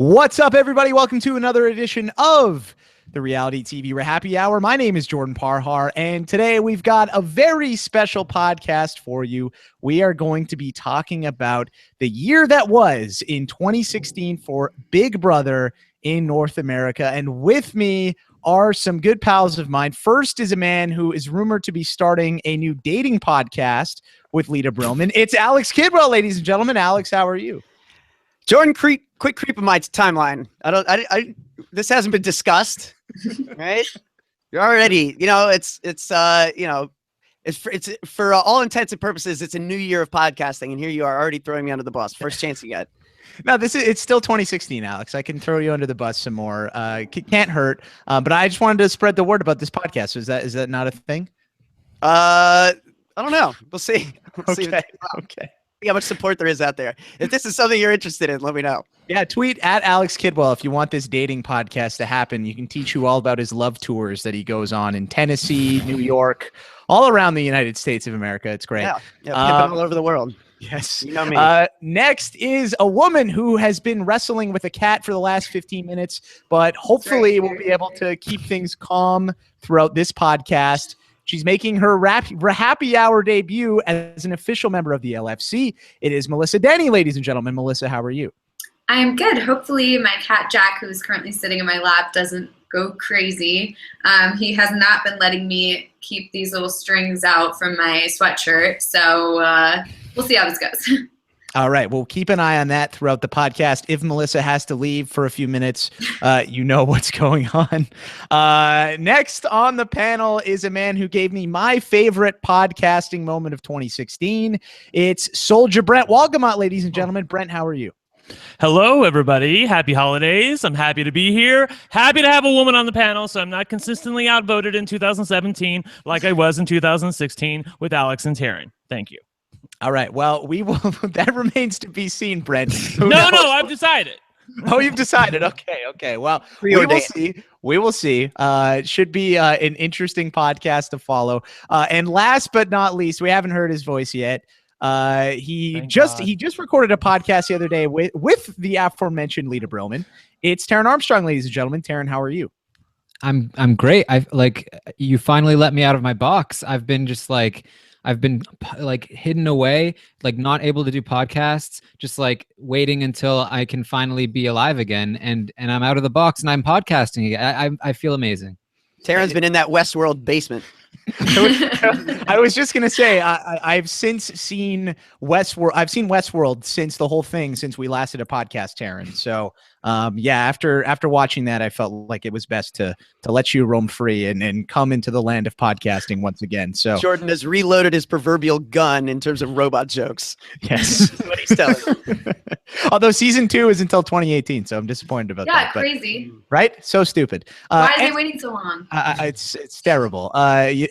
What's up, everybody? Welcome to another edition of the Reality TV RHAPpy Hour. My name is Jordan Parhar, and today we've got a very special podcast for you. We are going to be talking about the year that was in 2016 for Big Brother in North America. And with me are some good pals of mine. First is a man who is rumored to be starting a new dating podcast with Lita Brillman. It's Alex Kidwell, ladies and gentlemen. Alex, how are you? Jordan, quick creep of my timeline. This hasn't been discussed, right? You're already, it's for all intents and purposes, it's a new year of podcasting, and here you are already throwing me under the bus. First chance you get. No, it's still 2016, Alex. I can throw you under the bus some more. Can't hurt. But I just wanted to spread the word about this podcast. Is that not a thing? I don't know. We'll see. Okay. How much support there is out there. If this is something you're interested in, let me know. Yeah, tweet at Alex Kidwell if you want this dating podcast to happen. You can teach you all about his love tours that he goes on in Tennessee, New York, all around the United States of America. It's great. Yeah, pimping all over the world. Yes. You know me. Next is a woman who has been wrestling with a cat for the last 15 minutes, but hopefully we'll be able to keep things calm throughout this podcast. She's making her RHAPpy Hour debut as an official member of the LFC. It is Melissa Denny, ladies and gentlemen. Melissa, how are you? I'm good. Hopefully my cat Jack, who's currently sitting in my lap, doesn't go crazy. He has not been letting me keep these little strings out from my sweatshirt. So we'll see how this goes. All right. We'll keep an eye on that throughout the podcast. If Melissa has to leave for a few minutes, you know what's going on. Next on the panel is a man who gave me my favorite podcasting moment of 2016. It's Soldier Brent Walgamot, ladies and gentlemen. Brent, how are you? Hello, everybody. Happy holidays. I'm happy to be here. Happy to have a woman on the panel, so I'm not consistently outvoted in 2017 like I was in 2016 with Alex and Taryn. Thank you. All right. Well, we will. That remains to be seen, Brent. No, I've decided. Oh, you've decided. Okay. Well, we will see. It should be an interesting podcast to follow. And last but not least, we haven't heard his voice yet. He just recorded a podcast the other day with the aforementioned Lita Brillman. It's Taryn Armstrong, ladies and gentlemen. Taryn, how are you? I'm great. You finally let me out of my box. I've been hidden away, not able to do podcasts, just waiting until I can finally be alive again. And I'm out of the box and I'm podcasting again. I feel amazing. Taryn's been in that Westworld basement. I was just going to say, I've since seen Westworld. I've seen Westworld since the whole thing, since we last did a podcast, Taryn. So after watching that, I felt like it was best to let you roam free and come into the land of podcasting once again. So Jordan has reloaded his proverbial gun in terms of robot jokes. Yes. That's what he's telling. Although season 2 is until 2018, so I'm disappointed about that. Yeah, crazy. Right? So stupid. Why are they waiting so long? It's terrible.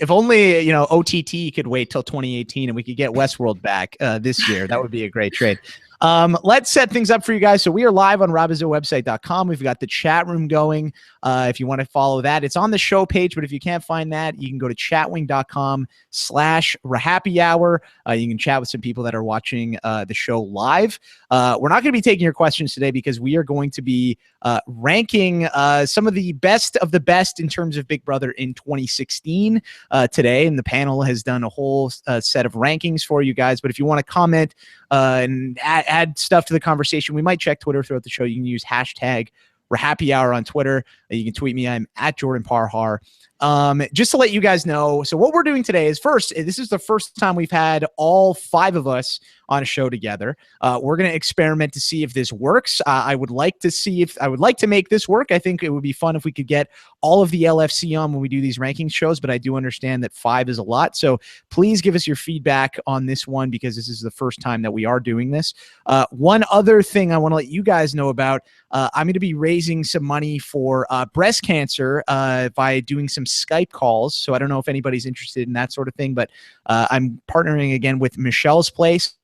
If only OTT could wait till 2018 and we could get Westworld back this year. That would be a great trade. Let's set things up for you guys. So we are live on RHAPpy.com. We've got the chat room going. If you want to follow that, it's on the show page, but if you can't find that, you can go to chatwing.com/RHAPpy Hour. You can chat with some people that are watching the show live. We're not going to be taking your questions today because we are going to be ranking some of the best in terms of Big Brother in 2016 today. And the panel has done a whole set of rankings for you guys. But if you want to comment and add stuff to the conversation, we might check Twitter throughout the show. You can use hashtag RHAPpy Hour on Twitter. You can tweet me. I'm at Jordan Parhar. Just to let you guys know, so what we're doing today is this is the first time we've had all 5 of us on a show together. We're going to experiment to see if this works. I would like to make this work. I think it would be fun if we could get all of the LFC on when we do these rankings shows, but I do understand that 5 is a lot. So please give us your feedback on this one because this is the first time that we are doing this. One other thing I want to let you guys know about, I'm going to be raising some money for breast cancer by doing some Skype calls. So I don't know if anybody's interested in that sort of thing, but I'm partnering again with Michelle's Place.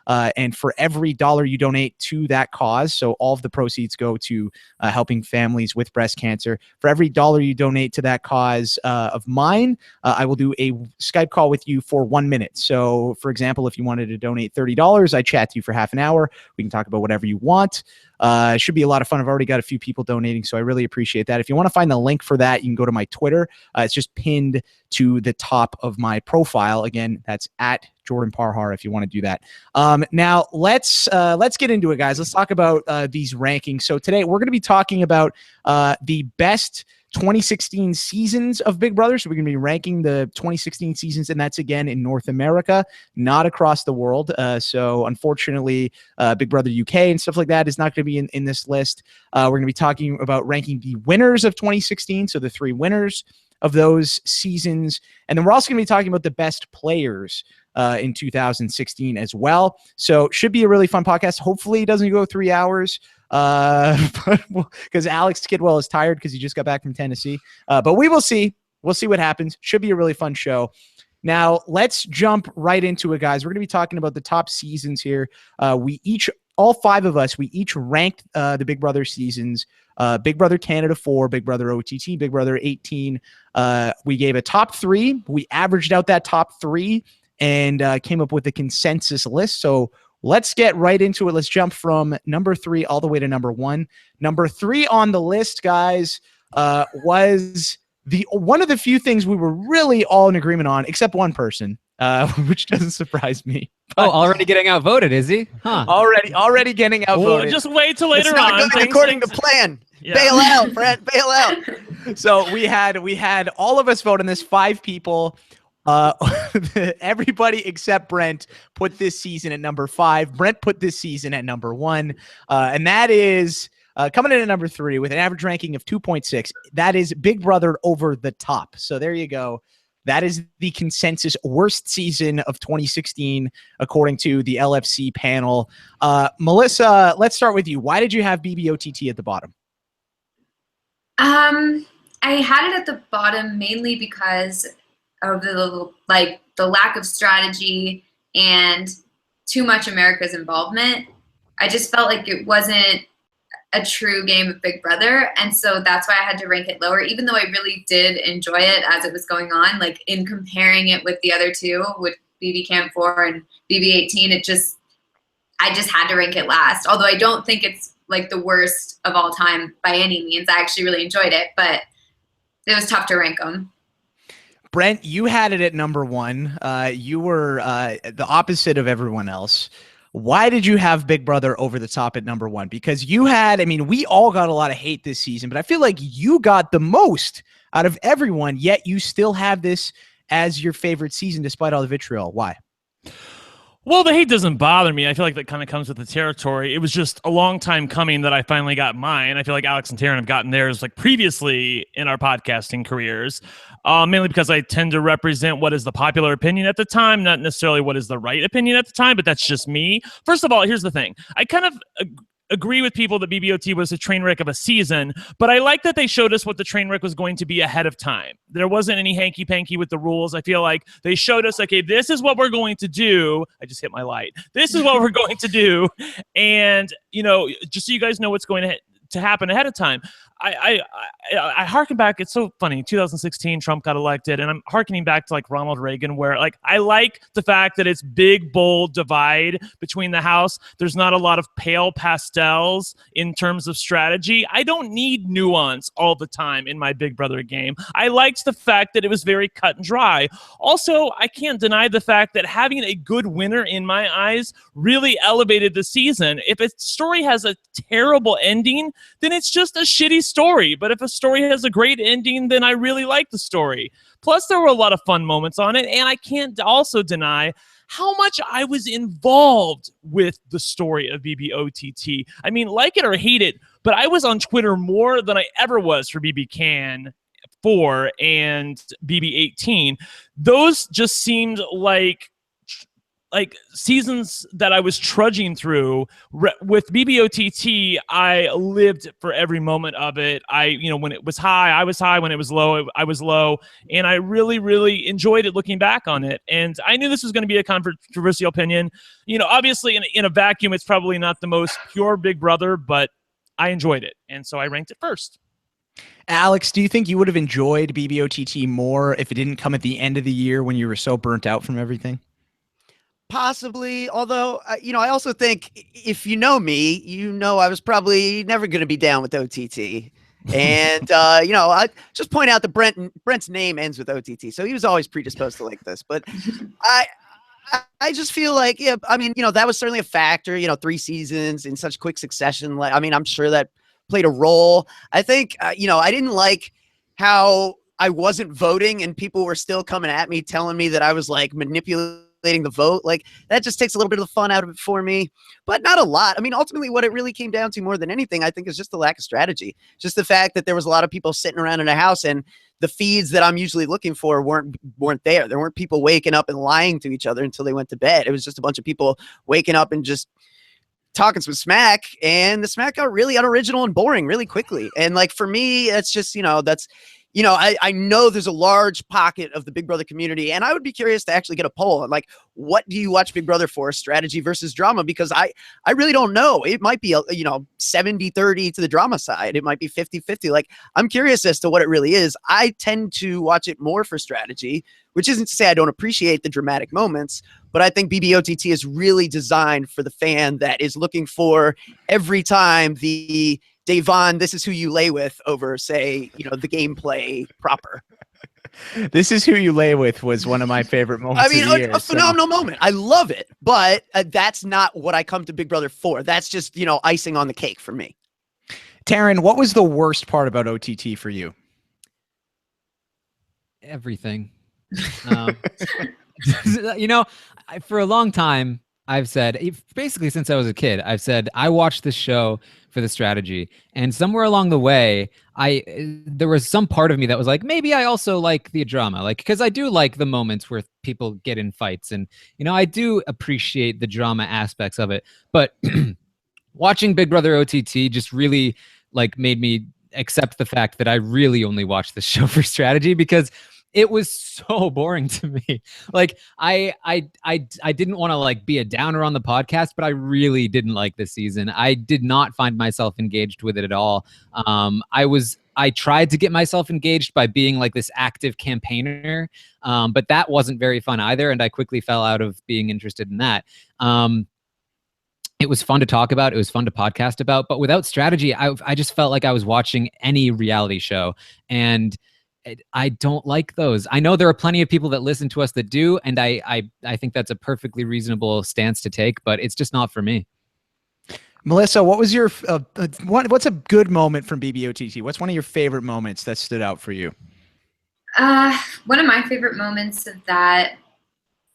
And for every dollar you donate to that cause, so all of the proceeds go to helping families with breast cancer. For every dollar you donate to that cause of mine, I will do a Skype call with you for 1 minute. So, for example, if you wanted to donate $30, I chat to you for half an hour. We can talk about whatever you want. It should be a lot of fun. I've already got a few people donating, so I really appreciate that. If you want to find the link for that, you can go to my Twitter. It's just pinned to the top of my profile. Again, that's at Jordan Parhar if you want to do that. Now let's get into it, guys. Let's talk about these rankings. So today we're going to be talking about the best 2016 seasons of Big Brother. So we're going to be ranking the 2016 seasons, and that's again in North America, not across the world. So unfortunately, Big Brother UK and stuff like that is not going to be in this list. We're going to be talking about ranking the winners of 2016, so the 3 winners of those seasons. And then we're also going to be talking about the best players in 2016 as well. So should be a really fun podcast. Hopefully it doesn't go 3 hours because Alex Kidwell is tired because he just got back from Tennessee. But we will see. We'll see what happens. Should be a really fun show. Now, let's jump right into it, guys. We're going to be talking about the top seasons here. All 5 of us, we each ranked the Big Brother seasons. Big Brother Canada 4, Big Brother OTT, Big Brother 18. We gave a top 3. We averaged out that top 3 and came up with a consensus list. So let's get right into it. Let's jump from number 3 all the way to number 1. Number 3 on the list, guys, was one of the few things we were really all in agreement on, except one person, which doesn't surprise me. Oh, already getting outvoted, is he? Huh. Already getting outvoted. Just wait till later It's not on. going according to plan. Yeah. Bail out, Brent. Bail out. So we had all of us vote on this. 5 people. Everybody except Brent put this season at number 5. Brent put this season at number 1. And that is coming in at number 3 with an average ranking of 2.6. That is Big Brother Over the Top. So there you go. That is the consensus worst season of 2016, according to the LFC panel. Melissa, let's start with you. Why did you have BBOTT at the bottom? I had it at the bottom mainly because of the lack of strategy and too much America's involvement. I just felt like it wasn't a true game of Big Brother, and so that's why I had to rank it lower, even though I really did enjoy it as it was going on. Like in comparing it with the other 2, with BB Camp 4 and BB 18, I just had to rank it last. Although I don't think it's like the worst of all time by any means. I actually really enjoyed it, but it was tough to rank them. Brent, you had it at number 1. You were the opposite of everyone else. Why did you have Big Brother Over the Top at number 1? Because we all got a lot of hate this season, but I feel like you got the most out of everyone, yet you still have this as your favorite season despite all the vitriol. Why? Well, the hate doesn't bother me. I feel like that kind of comes with the territory. It was just a long time coming that I finally got mine. I feel like Alex and Taryn have gotten theirs like previously in our podcasting careers, mainly because I tend to represent what is the popular opinion at the time, not necessarily what is the right opinion at the time, but that's just me. First of all, here's the thing. I kind of agree with people that BBOT was a train wreck of a season, but I like that they showed us what the train wreck was going to be ahead of time. There wasn't any hanky-panky with the rules. I feel like they showed us, okay, this is what we're going to do. I just hit my light. This is what we're going to do. And, just so you guys know what's going to happen ahead of time. I harken back. It's so funny. 2016, Trump got elected, and I'm harkening back to like Ronald Reagan, where like I like the fact that it's big, bold divide between the House. There's not a lot of pale pastels in terms of strategy. I don't need nuance all the time in my Big Brother game. I liked the fact that it was very cut and dry. Also, I can't deny the fact that having a good winner in my eyes really elevated the season. If a story has a terrible ending, then it's just a shitty story. But if a story has a great ending, then I really like the story. Plus, there were a lot of fun moments on it, and I can't also deny how much I was involved with the story of BBOTT. I mean, like it or hate it, but I was on Twitter more than I ever was for BB Can 4 and BB 18. Those just seemed like like seasons that I was trudging through with BBOTT, I lived for every moment of it. When it was high, I was high. When it was low, I was low. And I really, really enjoyed it looking back on it. And I knew this was going to be a controversial opinion. Obviously in a vacuum, it's probably not the most pure Big Brother, but I enjoyed it. And so I ranked it first. Alex, do you think you would have enjoyed BBOTT more if it didn't come at the end of the year when you were so burnt out from everything? Possibly, although, I also think if you know me, I was probably never going to be down with OTT. And, I just point out that Brent's name ends with OTT. So he was always predisposed to like this. But I just feel like, that was certainly a factor, 3 seasons in such quick succession. I'm sure that played a role. I think, I didn't like how I wasn't voting and people were still coming at me telling me that I was like manipulating the vote. Like that just takes a little bit of the fun out of it for me, but not a lot. Ultimately what it really came down to more than anything, I think, is just the lack of strategy. Just the fact that there was a lot of people sitting around in a house and the feeds that I'm usually looking for weren't there. There weren't people waking up and lying to each other until they went to bed. It was just a bunch of people waking up and just talking some smack, and the smack got really unoriginal and boring really quickly. And like, for me, it's just, I know there's a large pocket of the Big Brother community, and I would be curious to actually get a poll on like, what do you watch Big Brother for, strategy versus drama? Because I really don't know. It might be, 70-30 to the drama side. It might be 50-50. Like, I'm curious as to what it really is. I tend to watch it more for strategy, which isn't to say I don't appreciate the dramatic moments, but I think BBOTT is really designed for the fan that is looking for every time the Davon, this is who you lay with over, say, the gameplay proper. This is who you lay with was one of my favorite moments. Of the year, a phenomenal moment. I love it, but that's not what I come to Big Brother for. That's just, icing on the cake for me. Taryn, what was the worst part about OTT for you? Everything. For a long time, I've said, basically since I was a kid, I've said I watched this show for the strategy, and somewhere along the way, there was some part of me that was like, maybe I also like the drama, like, because I do like the moments where people get in fights, and I do appreciate the drama aspects of it. But watching Big Brother OTT just really like made me accept the fact that I really only watched this show for strategy, because it was so boring to me. Like I didn't want to like be a downer on the podcast, but I really didn't like this season. I did not find myself engaged with it at all. I tried to get myself engaged by being like this active campaigner, but that wasn't very fun either. And I quickly fell out of being interested in that. It was fun to talk about. It was fun to podcast about, but without strategy, I just felt like I was watching any reality show, and I don't like those. I know there are plenty of people that listen to us that do, and I think that's a perfectly reasonable stance to take, but it's just not for me. Melissa, what was your what's a good moment from BBOTT? What's one of your favorite moments that stood out for you? One of my favorite moments of that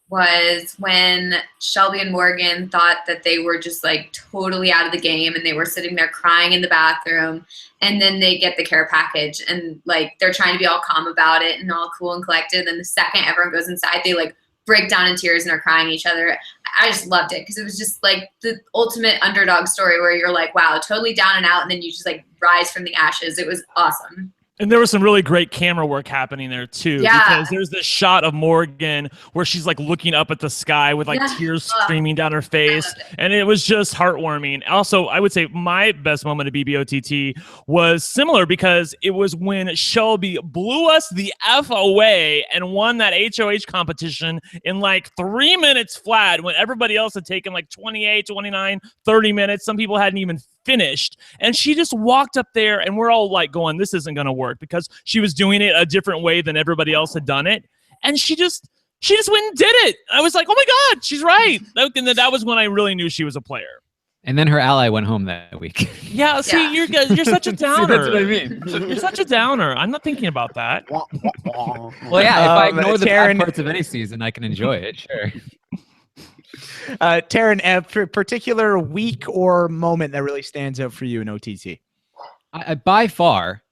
was when Shelby and Morgan thought that they were just like totally out of the game, and they were sitting there crying in the bathroom, and then they get the care package and like they're trying to be all calm about it and all cool and collected. And the second everyone goes inside, they like break down in tears and are crying at each other. I just loved it because it was just like the ultimate underdog story where you're like, wow, totally down and out, and then you just like rise from the ashes. It was awesome. And there was some really great camera work happening there too, because there's this shot of Morgan where she's like looking up at the sky with like tears streaming down her face, and it was just heartwarming. Also, I would say my best moment of BBOTT was similar, because it was when Shelby blew us the F away and won that HOH competition in like 3 minutes flat, when everybody else had taken like 28, 29, 30 minutes. Some people hadn't even finished, and she just walked up there, and we're all like going, this isn't going to work, because she was doing it a different way than everybody else had done it, and she just went and did it. I was like, oh my god, she's right. And that was when I really knew she was a player. And then her ally went home that week. Yeah, see, you're such a downer. See, that's what I mean. You're such a downer. I'm not thinking about that. Well, yeah, if I ignore the bad parts of any season, I can enjoy it, sure. Taryn, a particular week or moment that really stands out for you in OTT? By far,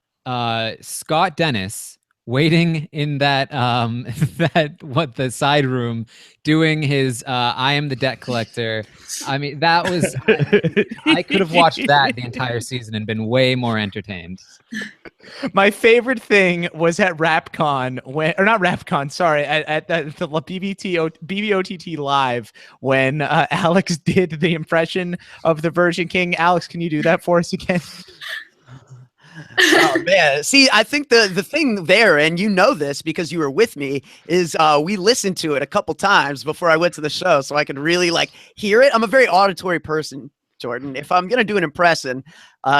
Scott Dennis waiting in that the side room, doing his I am the debt collector. I mean, that was I could have watched that the entire season and been way more entertained. My favorite thing was at RHAPCon or not RHAPCon, sorry, at the BBOTT Live when Alex did the impression of the Virgin King. Alex, can you do that for us again? Oh man, see, I think the thing there, and you know this because you were with me, is we listened to it a couple times before I went to the show, so I could really like hear it. I'm a very auditory person, Jordan. If I'm gonna do an impression,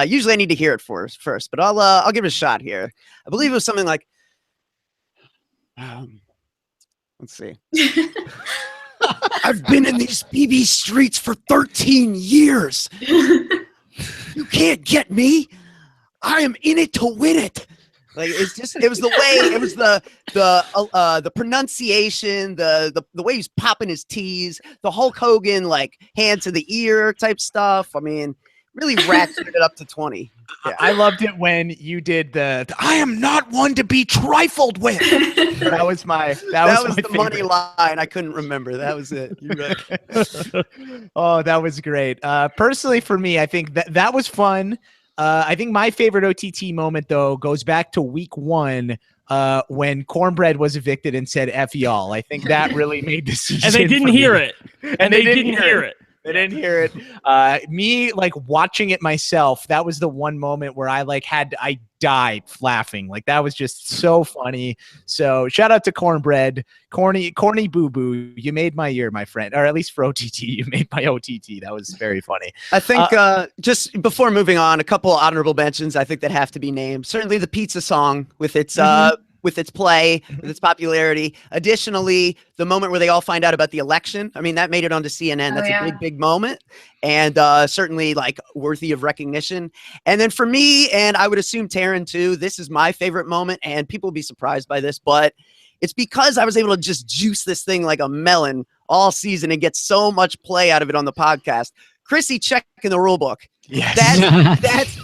usually I need to hear it first, but I'll give it a shot here. I believe it was something like, let's see. I've been in these BB streets for 13 years. You can't get me. I am in it to win it. Like it was the way, it was the pronunciation, the way he's popping his T's, the Hulk Hogan like hand to the ear type stuff. I mean, really ratcheted it up to 20. Yeah. I loved it when you did the I am not one to be trifled with. That was the favorite. Money line. I couldn't remember. That was it. You're right. Oh, that was great. Personally, for me, I think that was fun. I think my favorite OTT moment, though, goes back to week 1 when Cornbread was evicted and said F y'all. I think that really made the season. And they didn't hear it. And they didn't hear it. They didn't hear it. Me, like, watching it myself, that was the one moment where I died laughing. Like, that was just so funny. So shout out to Cornbread. Corny Boo Boo. You made my year, my friend. Or at least for OTT, you made my OTT. That was very funny. I think just before moving on, a couple honorable mentions I think that have to be named. Certainly the pizza song with its with its play, with its popularity. Additionally, the moment where they all find out about the election. I mean, that made it onto CNN. That's a big moment, and certainly like worthy of recognition. And then for me, and I would assume Taryn too, this is my favorite moment, and people will be surprised by this, but it's because I was able to just juice this thing like a melon all season and get so much play out of it on the podcast. Chrissy checking the rule book. Yes.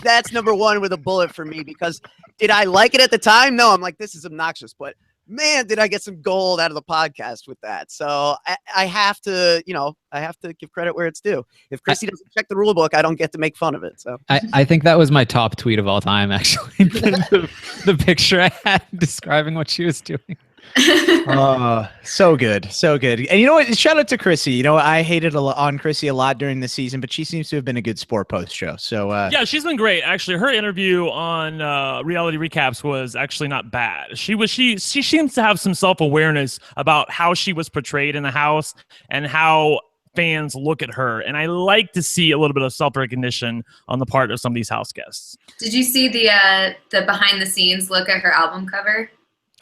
That's number one with a bullet for me, because did I like it at the time? No, I'm like, this is obnoxious, but man, did I get some gold out of the podcast with that. So I have to, give credit where it's due. If Chrissy doesn't check the rule book, I don't get to make fun of it. So I think that was my top tweet of all time, actually. the picture I had describing what she was doing. Oh, so good. And you know what? Shout out to Chrissy. I hated on Chrissy a lot during the season, but she seems to have been a good sport post show. So yeah, she's been great. Actually, her interview on Reality Recaps was actually not bad. She seems to have some self-awareness about how she was portrayed in the house and how fans look at her. And I like to see a little bit of self-recognition on the part of some of these house guests. Did you see the behind the scenes look at her album cover?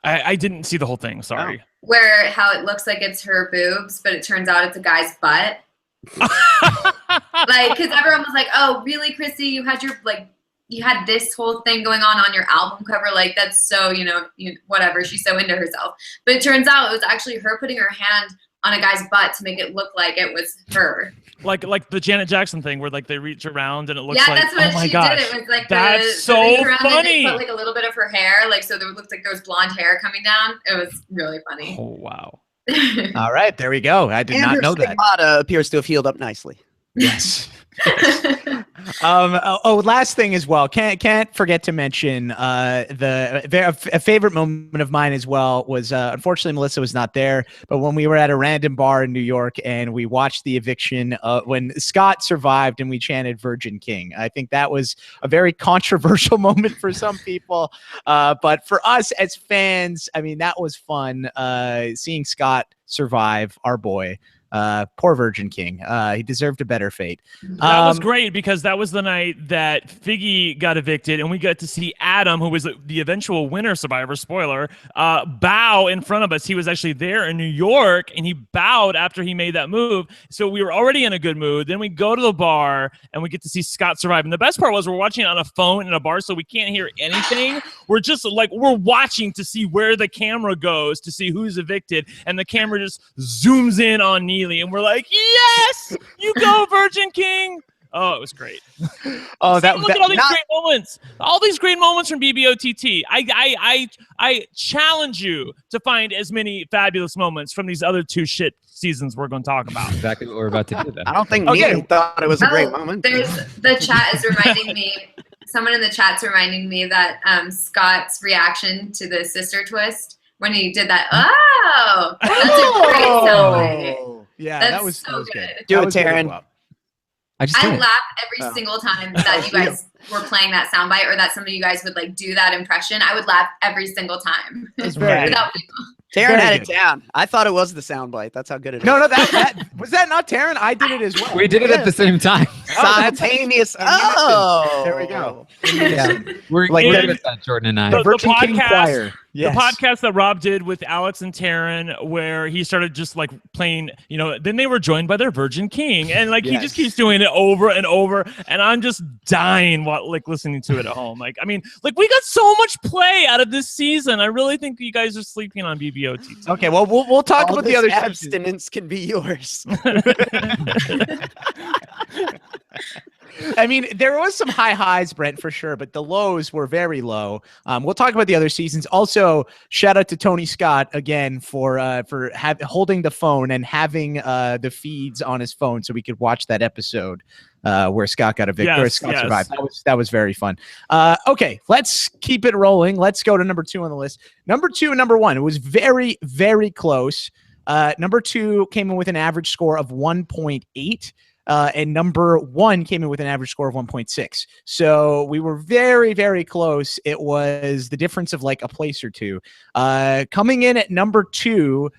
I didn't see the whole thing. Sorry. Oh. Where how it looks like it's her boobs, but it turns out it's a guy's butt. Like, because everyone was like, "Oh, really, Chrissy? You had this whole thing going on your album cover. Like, that's so whatever. She's so into herself." But it turns out it was actually her putting her hand on a guy's butt to make it look like it was her. Like the Janet Jackson thing where like they reach around and it looks like, that's what she did. It was like that's so funny. They put like a little bit of her hair, like so there looked like there was blonde hair coming down. It was really funny. Oh wow. All right, there we go. I did not know that. Stigmata appears to have healed up nicely. Yes. Last thing as well. Can't forget to mention a favorite moment of mine as well was unfortunately Melissa was not there, but when we were at a random bar in New York and we watched the eviction when Scott survived and we chanted Virgin King. I think that was a very controversial moment for some people, but for us as fans, I mean, that was fun seeing Scott survive, our boy. Poor Virgin King. He deserved a better fate. That was great because that was the night that Figgy got evicted and we got to see Adam, who was the eventual winner, survivor, spoiler, bow in front of us. He was actually there in New York and he bowed after he made that move. So we were already in a good mood. Then we go to the bar and we get to see Scott survive. And the best part was we're watching it on a phone in a bar, so we can't hear anything. We're just like, we're watching to see where the camera goes to see who's evicted. And the camera just zooms in on Neely. And we're like, yes, you go, Virgin King. Oh, it was great. Oh, Look at all these great moments. All these great moments from BBOTT. I challenge you to find as many fabulous moments from these other 2 shit seasons we're going to talk about. Exactly what we're about to do then. I don't think Nina thought it was a great moment. The chat is reminding me. Someone in the chat's reminding me that Scott's reaction to the sister twist when he did that. Oh, that's a great soundbite. Yeah, That's that was so good. Do it, Taryn. I laugh every single time that you guys were playing that soundbite, or that some of you guys would like do that impression. I would laugh every single time. It's very good. Taryn had it down. I thought it was the soundbite. That's how good it is. No, that was that not Taryn? I did it as well. We did it at the same time. Simultaneous. Oh, there we go. Yeah, we're like good at that, Jordan and I. The Virgin King podcast- Choir. Yes. The podcast that Rob did with Alex and Taryn, where he started just like playing, then they were joined by their Virgin King, and like he just keeps doing it over and over, and I'm just dying while like listening to it at home. Like, I mean, like we got so much play out of this season. I really think you guys are sleeping on BBOT. Okay, well we'll talk about the other abstinence can be yours. I mean, there was some high highs, Brent, for sure, but the lows were very low. We'll talk about the other seasons. Also, shout out to Tony Scott again for holding the phone and having the feeds on his phone so we could watch that episode where Scott got a victory. Scott survived. That was very fun. Okay, let's keep it rolling. Let's go to number 2 on the list. Number 2 and number 1. It was very, very close. Number 2 came in with an average score of 1.8. And number 1 came in with an average score of 1.6. So we were very, very close. It was the difference of like a place or 2. Coming in at number 2,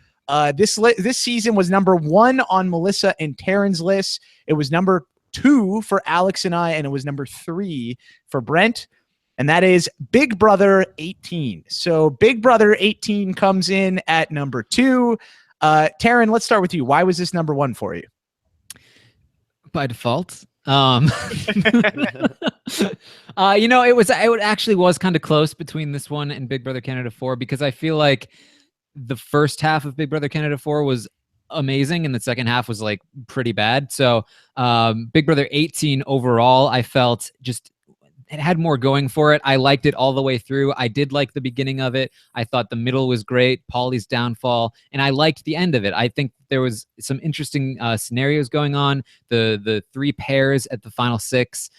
this season was number 1 on Melissa and Taryn's list. It was number 2 for Alex and I, and it was number 3 for Brent. And that is Big Brother 18. So Big Brother 18 comes in at number 2. Taryn, let's start with you. Why was this number 1 for you? By default. It actually was kind of close between this one and Big Brother Canada 4, because I feel like the first half of Big Brother Canada 4 was amazing and the second half was like pretty bad. So Big Brother 18 overall, I felt just it had more going for it. I liked it all the way through. I did like the beginning of it. I thought the middle was great, Paulie's downfall, and I liked the end of it. I think there was some interesting scenarios going on. The 3 pairs at the final 6.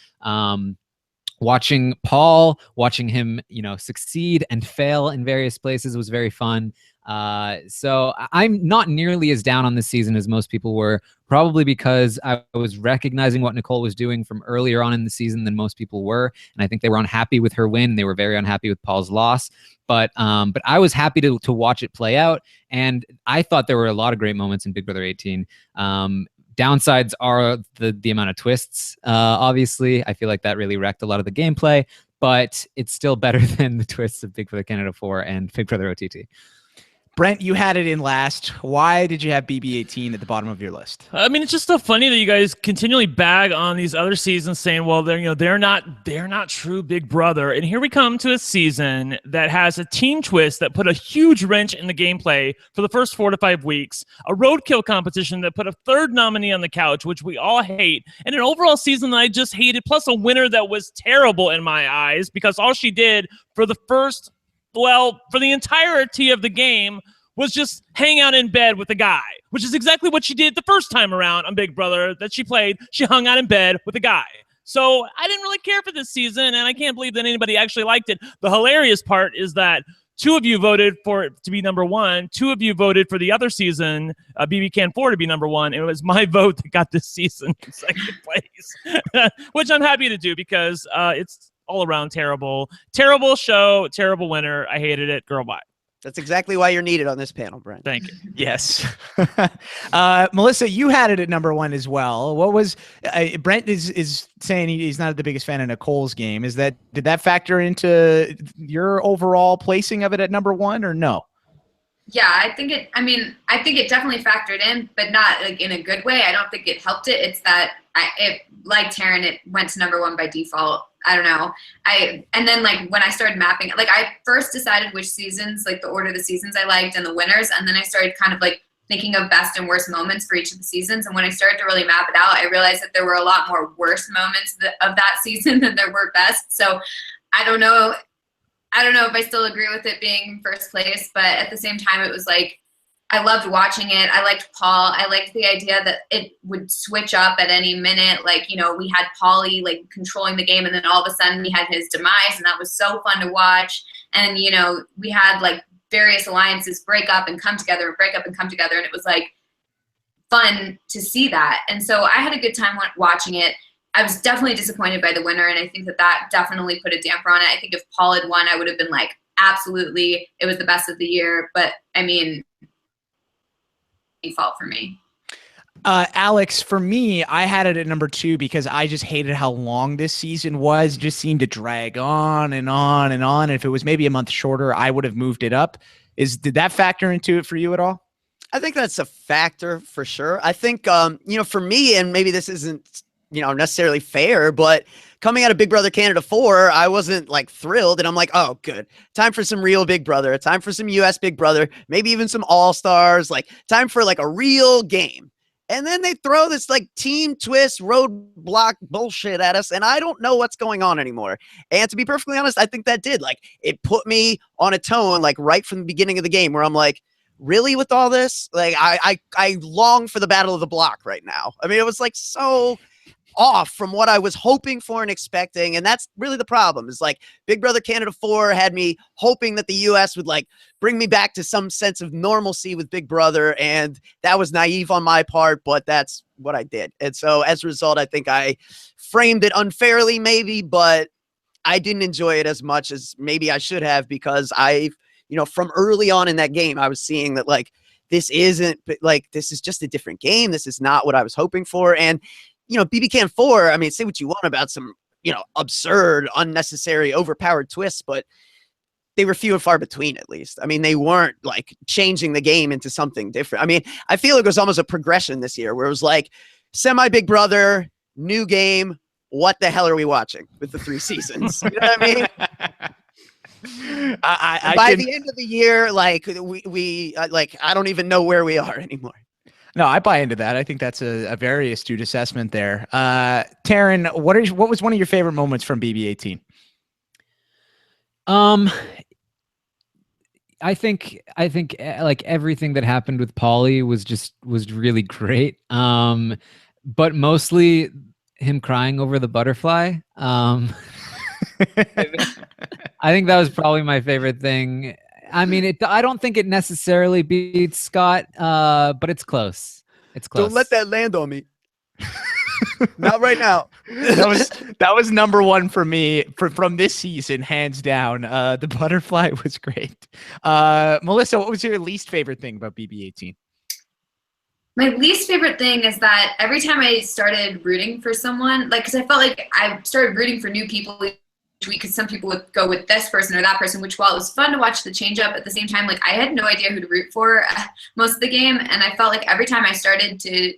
Watching Paul, watching him, succeed and fail in various places was very fun. So I'm not nearly as down on this season as most people were, probably because I was recognizing what Nicole was doing from earlier on in the season than most people were. And I think they were unhappy with her win. They were very unhappy with Paul's loss. But I was happy to watch it play out. And I thought there were a lot of great moments in Big Brother 18. Downsides are the amount of twists. Obviously, I feel like that really wrecked a lot of the gameplay, but it's still better than the twists of Big Brother Canada 4 and Big Brother OTT. Brent, you had it in last. Why did you have BB18 at the bottom of your list? I mean, it's just so funny that you guys continually bag on these other seasons, saying, "Well, they're not true Big Brother." And here we come to a season that has a team twist that put a huge wrench in the gameplay for the first 4 to 5 weeks, a roadkill competition that put a third nominee on the couch, which we all hate, and an overall season that I just hated, plus a winner that was terrible in my eyes because all she did for the entirety of the game was just hang out in bed with a guy, which is exactly what she did the first time around on Big Brother that she played. She hung out in bed with a guy. So I didn't really care for this season, and I can't believe that anybody actually liked it. The hilarious part is that 2 of you voted for it to be number 1. 2 of you voted for the other season, BB Can 4, to be number 1. And it was my vote that got this season in second place, which I'm happy to do because it's all around terrible show, terrible winner. I hated it. Girl, bye. That's exactly why you're needed on this panel, Brent. Thank you. Yes. Melissa, you had it at number 1 as well. What was Brent is saying he's not the biggest fan of Nicole's game. Did that factor into your overall placing of it at number 1 or no? Yeah, I think it definitely factored in, but not like in a good way. I don't think it helped it. It's that like Taryn, it went to number 1 by default. I don't know. And then like when I started mapping, like I first decided which seasons, like the order of the seasons I liked and the winners. And then I started kind of like thinking of best and worst moments for each of the seasons. And when I started to really map it out, I realized that there were a lot more worst moments of that season than there were best. So I don't know if I still agree with it being first place, but at the same time, it was like, I loved watching it. I liked Paul. I liked the idea that it would switch up at any minute. Like, you know, we had Paulie like controlling the game, and then all of a sudden we had his demise, and that was so fun to watch. And, you know, we had like various alliances break up and come together and break up and come together. And it was like fun to see that. And so I had a good time watching it. I was definitely disappointed by the winner, and I think that definitely put a damper on it. I think if Paul had won, I would have been like, absolutely, it was the best of the year. But I mean, fault for me. Alex, for me, I had it at number 2 because I just hated how long this season was. It just seemed to drag on and on and on. And if it was maybe a month shorter, I would have moved it up. Did that factor into it for you at all? I think that's a factor for sure. I think, you know, for me, and maybe this isn't, you know, necessarily fair, but coming out of Big Brother Canada 4, I wasn't like thrilled, and I'm like, oh, good. Time for some real Big Brother, time for some US Big Brother, maybe even some All-Stars, like time for like a real game. And then they throw this like team twist roadblock bullshit at us, and I don't know what's going on anymore. And to be perfectly honest, I think that did, like, it put me on a tone like right from the beginning of the game where I'm like, really, with all this? Like, I long for the battle of the block right now. I mean, it was like so off from what I was hoping for and expecting. And that's really the problem, is like Big Brother Canada 4 had me hoping that the US would like bring me back to some sense of normalcy with Big Brother. And that was naive on my part, but that's what I did. And so as a result, I think I framed it unfairly maybe, but I didn't enjoy it as much as maybe I should have, because you know, from early on in that game, I was seeing that like, this isn't like, this is just a different game. This is not what I was hoping for. And you know, BB Can 4, I mean, say what you want about some, you know, absurd, unnecessary, overpowered twists, but they were few and far between, at least. I mean, they weren't like changing the game into something different. I mean, I feel it was almost a progression this year where it was like semi Big Brother, new game. What the hell are we watching with the 3 seasons? You know what I mean? By the end of the year, like we like, I don't even know where we are anymore. No, I buy into that. I think that's a very astute assessment there. Taryn, what was one of your favorite moments from BB18? I think like everything that happened with Paulie was really great. But mostly him crying over the butterfly. I think that was probably my favorite thing. I mean, I don't think it necessarily beats Scott, but it's close. It's close. Don't let that land on me. Not right now. That was number 1 for me from this season, hands down. The butterfly was great. Melissa, what was your least favorite thing about BB18? My least favorite thing is that every time I started rooting for someone, like, because I felt like I started rooting for new people each week, because some people would go with this person or that person, which, while it was fun to watch the change up, at the same time, like, I had no idea who to root for most of the game. And I felt like every time I started to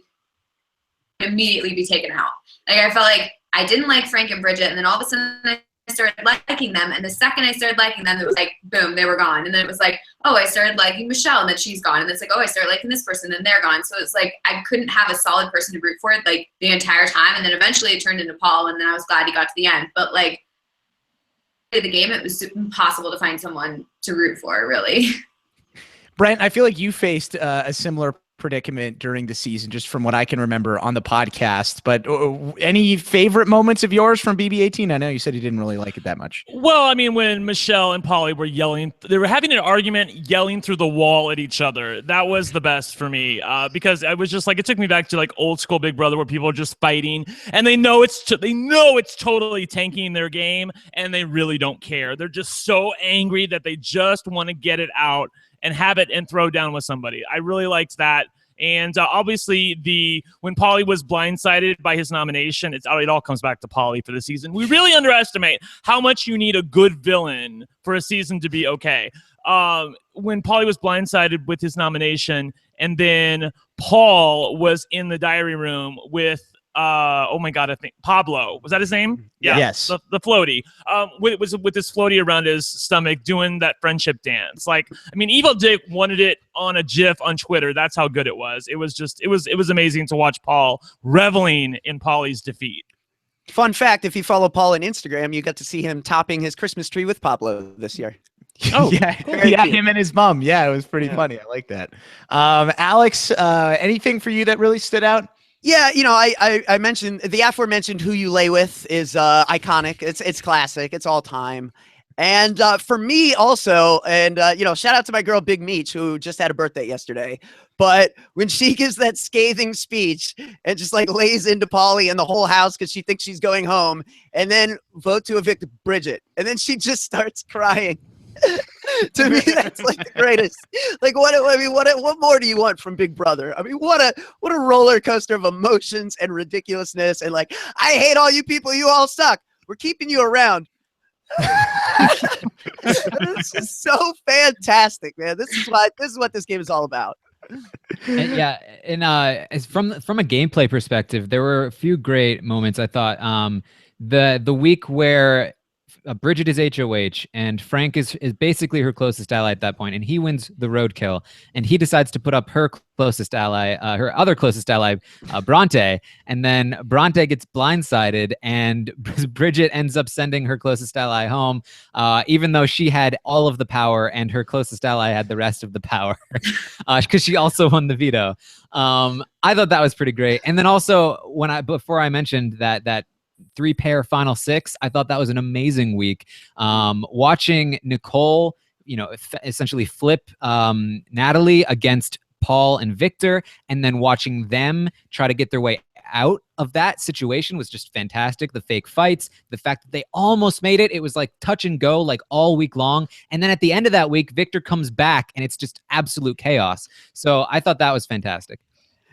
immediately be taken out. Like, I felt like I didn't like Frank and Bridget, and then all of a sudden I started liking them, and the second I started liking them, it was like, boom, they were gone. And then it was like, oh, I started liking Michelle, and then she's gone. And it's like, oh, I started liking this person, and they're gone. So it's like I couldn't have a solid person to root for it like the entire time. And then eventually it turned into Paul, and then I was glad he got to the end. But like the game, it was impossible to find someone to root for, really. Brent, I feel like you faced a similar predicament during the season, just from what I can remember on the podcast. But any favorite moments of yours from BB18? I know you said you didn't really like it that much. Well, I mean, when Michelle and Polly were yelling, they were having an argument, yelling through the wall at each other. That was the best for me, because I was just like, it took me back to like old school Big Brother, where people are just fighting and they know it's totally tanking their game, and they really don't care. They're just so angry that they just want to get it out and have it and throw down with somebody. I really liked that. And obviously, when Paulie was blindsided by his nomination, it all comes back to Paulie for the season. We really underestimate how much you need a good villain for a season to be okay. When Paulie was blindsided with his nomination, and then Paul was in the diary room with oh my God, I think Pablo, was that his name? Yeah. Yes. The floaty. With this floaty around his stomach doing that friendship dance. Like, I mean, Evil Dick wanted it on a GIF on Twitter. That's how good it was. It was amazing to watch Paul reveling in Paulie's defeat. Fun fact, if you follow Paul on Instagram, you got to see him topping his Christmas tree with Pablo this year. Oh, yeah, him and his mom. Yeah, it was pretty funny. I like that. Alex, anything for you that really stood out? Yeah, I mentioned the aforementioned "Who You Lay With" is iconic. It's classic. It's all time. And for me also, and shout out to my girl Big Meech, who just had a birthday yesterday. But when she gives that scathing speech and just like lays into Paulie and the whole house because she thinks she's going home, and then vote to evict Bridget, and then she just starts crying. To me, that's like the greatest. Like, what more do you want from Big Brother? I mean, what a roller coaster of emotions and ridiculousness, and like, I hate all you people. You all suck. We're keeping you around. This is so fantastic, man. This is what this game is all about. And as from a gameplay perspective, there were a few great moments. I thought the week where Bridget is HOH and Frank is basically her closest ally at that point, and he wins the roadkill, and he decides to put up her closest ally, her other closest ally, Bronte, and then Bronte gets blindsided, and Bridget ends up sending her closest ally home, even though she had all of the power and her closest ally had the rest of the power, because she also won the veto. I thought that was pretty great. And then also before I mentioned that 3-pair final 6, I thought that was an amazing week. Watching Nicole, essentially flip Natalie against Paul and Victor, and then watching them try to get their way out of that situation was just fantastic. The fake fights, the fact that they almost made it. It was like touch and go like all week long. And then at the end of that week, Victor comes back and it's just absolute chaos. So I thought that was fantastic.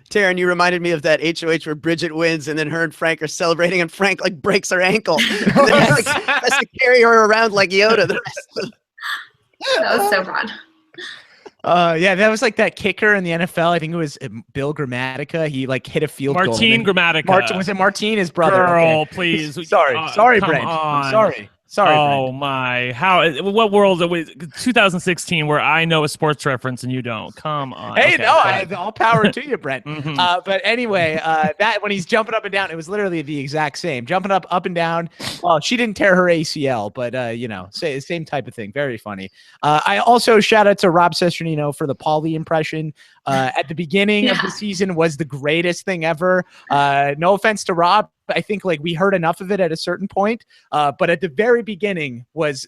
Taryn, you reminded me of that HOH where Bridget wins and then her and Frank are celebrating and Frank like breaks her ankle. And then has to carry her around like Yoda the rest of That was so bad. Yeah, that was like that kicker in the NFL. I think it was Bill Grammatica. He like hit a field goal. Martin Grammatica. Was it Martin, his brother? Girl, okay. please. Sorry, Brent. I'm sorry. Oh Brent. my! What world are we? 2016, where I know a sports reference and you don't. Come on. Hey, okay, no, I have all power to you, Brent. Mhm. But anyway, that when he's jumping up and down, it was literally the exact same. Jumping up and down. Well, she didn't tear her ACL, but same type of thing. Very funny. I also shout out to Rob Cesternino for the Paulie impression. At the beginning of the season was the greatest thing ever. No offense to Rob. I think like we heard enough of it at a certain point, but at the very beginning was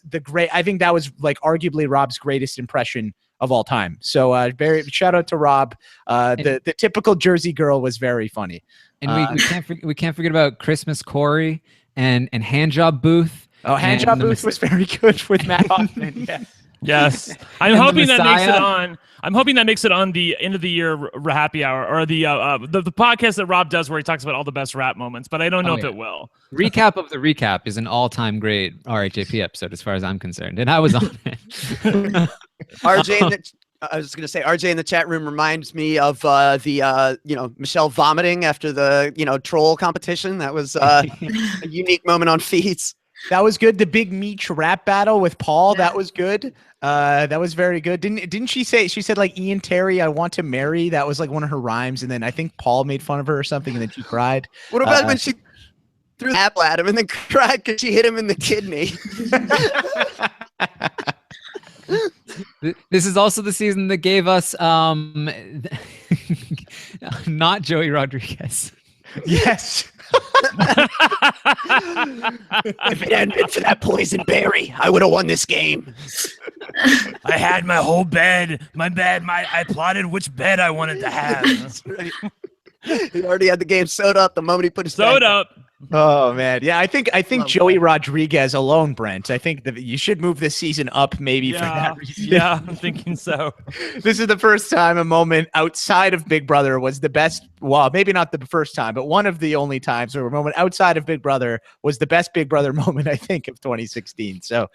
I think that was like arguably Rob's greatest impression of all time. So very shout out to Rob. The typical Jersey girl was very funny. And we can't forget about Christmas Corey and Handjob Booth. Oh, Handjob Booth was very good with Matt Hoffman. Yeah. Yes, I'm hoping that makes it on. I'm hoping that makes it on the end of the year RHAPpy Hour or the podcast that Rob does where he talks about all the best rap moments. But I don't know if it will. Recap of the recap is an all-time great RHAPpy episode as far as I'm concerned, and I was on it. I was going to say RJ in the chat room reminds me of Michelle vomiting after the troll competition. That was a unique moment on Feeds. That was good. The big Meech rap battle with Paul. That was good. That was very good. Didn't she say? She said like Ian Terry, I want to marry. That was like one of her rhymes. And then I think Paul made fun of her or something, and then she cried. What about when she threw the apple at him and then cried because she hit him in the kidney? This is also the season that gave us not Joey Rodriguez. Yes. If it hadn't been for that poison berry, I would have won this game. I had my whole bed. I plotted which bed I wanted to have. Right. He already had the game sewed up the moment he put his sewed up. Oh man, yeah. I think Joey Rodriguez alone, Brent. I think that you should move this season up, maybe for that reason. Yeah, I'm thinking so. This is the first time a moment outside of Big Brother was the best. Well, maybe not the first time, but one of the only times where a moment outside of Big Brother was the best Big Brother moment, I think, of 2016. So,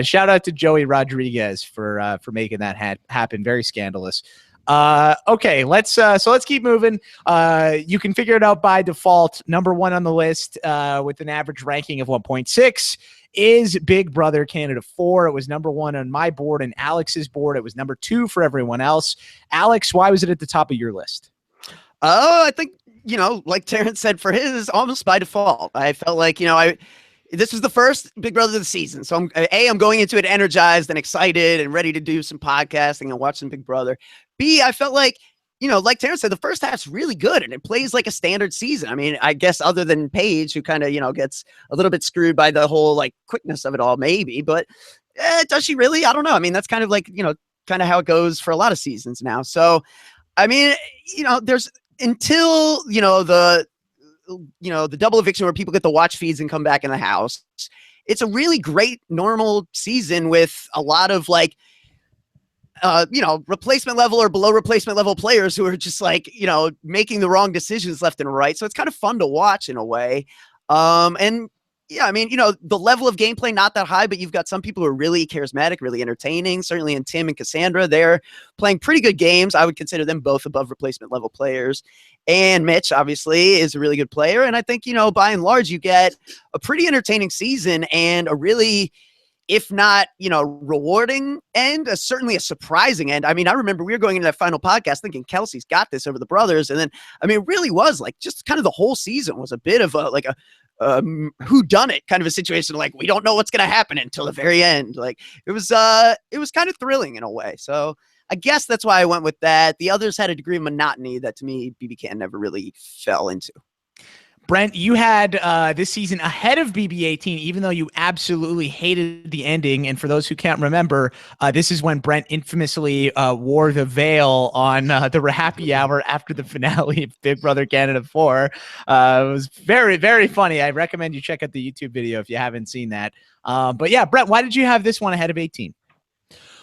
shout out to Joey Rodriguez for making that happen. Very scandalous. Okay, let's keep moving. You can figure it out by default. Number 1 on the list with an average ranking of 1.6 is Big Brother Canada 4. It was number 1 on my board and Alex's board. It was number 2 for everyone else. Alex, why was it at the top of your list? Oh, I think, like Terrence said, for his, almost by default. I felt like, this was the first Big Brother of the season. So I'm going into it energized and excited and ready to do some podcasting and watch some Big Brother. B, I felt like, like Terrence said, the first half's really good and it plays like a standard season. I mean, I guess other than Paige, who kind of, gets a little bit screwed by the whole like quickness of it all, maybe, but does she really? I don't know. I mean, that's kind of like, kind of how it goes for a lot of seasons now. So, I mean, there's until, the double eviction where people get the watch feeds and come back in the house. It's a really great normal season with a lot of like, replacement level or below replacement level players who are just like, making the wrong decisions left and right. So it's kind of fun to watch in a way. And yeah, I mean, the level of gameplay, not that high, but you've got some people who are really charismatic, really entertaining. Certainly in Tim and Cassandra, they're playing pretty good games. I would consider them both above replacement level players. And Mitch, obviously, is a really good player. And I think, by and large, you get a pretty entertaining season and a really, if not, rewarding end, certainly a surprising end. I mean, I remember we were going into that final podcast thinking Kelsey's got this over the brothers. And then, I mean, it really was like just kind of the whole season was a bit of a who done it kind of a situation. Like, we don't know what's going to happen until the very end. Like it was kind of thrilling in a way. So I guess that's why I went with that. The others had a degree of monotony that to me, BB Can never really fell into. Brent, you had this season ahead of BB18, even though you absolutely hated the ending. And for those who can't remember, this is when Brent infamously wore the veil on the RHAPpy hour after the finale of Big Brother Canada 4. It was very, very funny. I recommend you check out the YouTube video if you haven't seen that. But yeah, Brent, why did you have this one ahead of 18?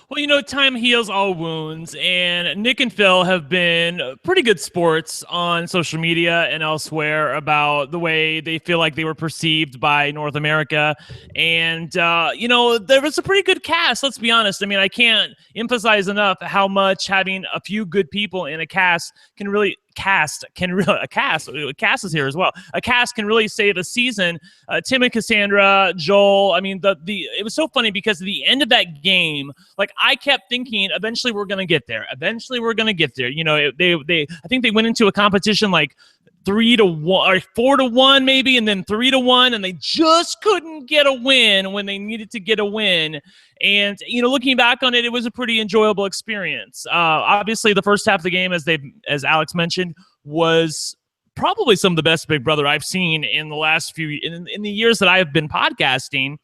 Well, time heals all wounds, and Nick and Phil have been pretty good sports on social media and elsewhere about the way they feel like they were perceived by North America. And, there was a pretty good cast, let's be honest. I mean, I can't emphasize enough how much having a few good people in a cast can really cast is here as well. A cast can really save a season. Tim and Cassandra, Joel. I mean, it was so funny because at the end of that game, like I kept thinking, eventually we're gonna get there. Eventually we're gonna get there. I think they went into a competition like 3-1 or 4-1 maybe, and then 3-1, and they just couldn't get a win when they needed to get a win. And looking back on it, it was a pretty enjoyable experience. Obviously, the first half of the game, as Alex mentioned, was probably some of the best Big Brother I've seen in the last in the years that I have been podcasting.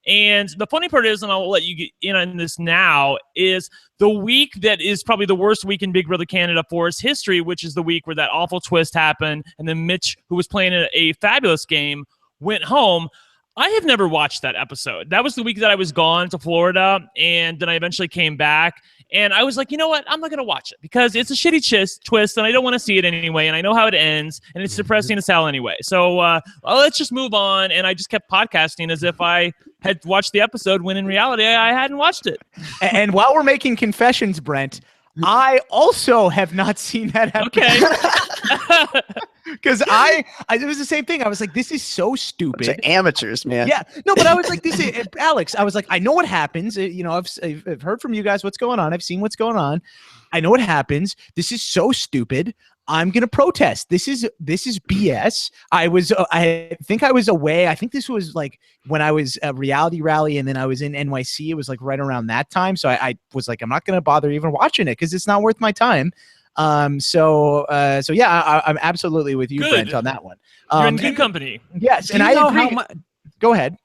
And the funny part is, and I'll let you get in on this now, is the week that is probably the worst week in Big Brother Canada 4's history, which is the week where that awful twist happened, and then Mitch, who was playing a fabulous game, went home. I have never watched that episode. That was the week that I was gone to Florida, and then I eventually came back. And I was like, you know what? I'm not going to watch it because it's a shitty twist, and I don't want to see it anyway, and I know how it ends, and it's depressing as hell anyway. So let's just move on. And I just kept podcasting as if I had watched the episode when in reality I hadn't watched it. And while we're making confessions, Brent, I also have not seen that episode. Okay. Because it was the same thing. I was like, this is so stupid. Bunch of amateurs, man. Yeah. No, but I was like, this is Alex. I was like, I know what happens. I've heard from you guys what's going on. I've seen what's going on. I know what happens. This is so stupid. I'm gonna protest. This is BS. I think I was away. I think this was like when I was at Reality Rally, and then I was in NYC. It was like right around that time. So I was like, I'm not gonna bother even watching it because it's not worth my time. So yeah, I'm absolutely with you, Brent, on that one. You're in good company. Yes, and I agree. Go ahead.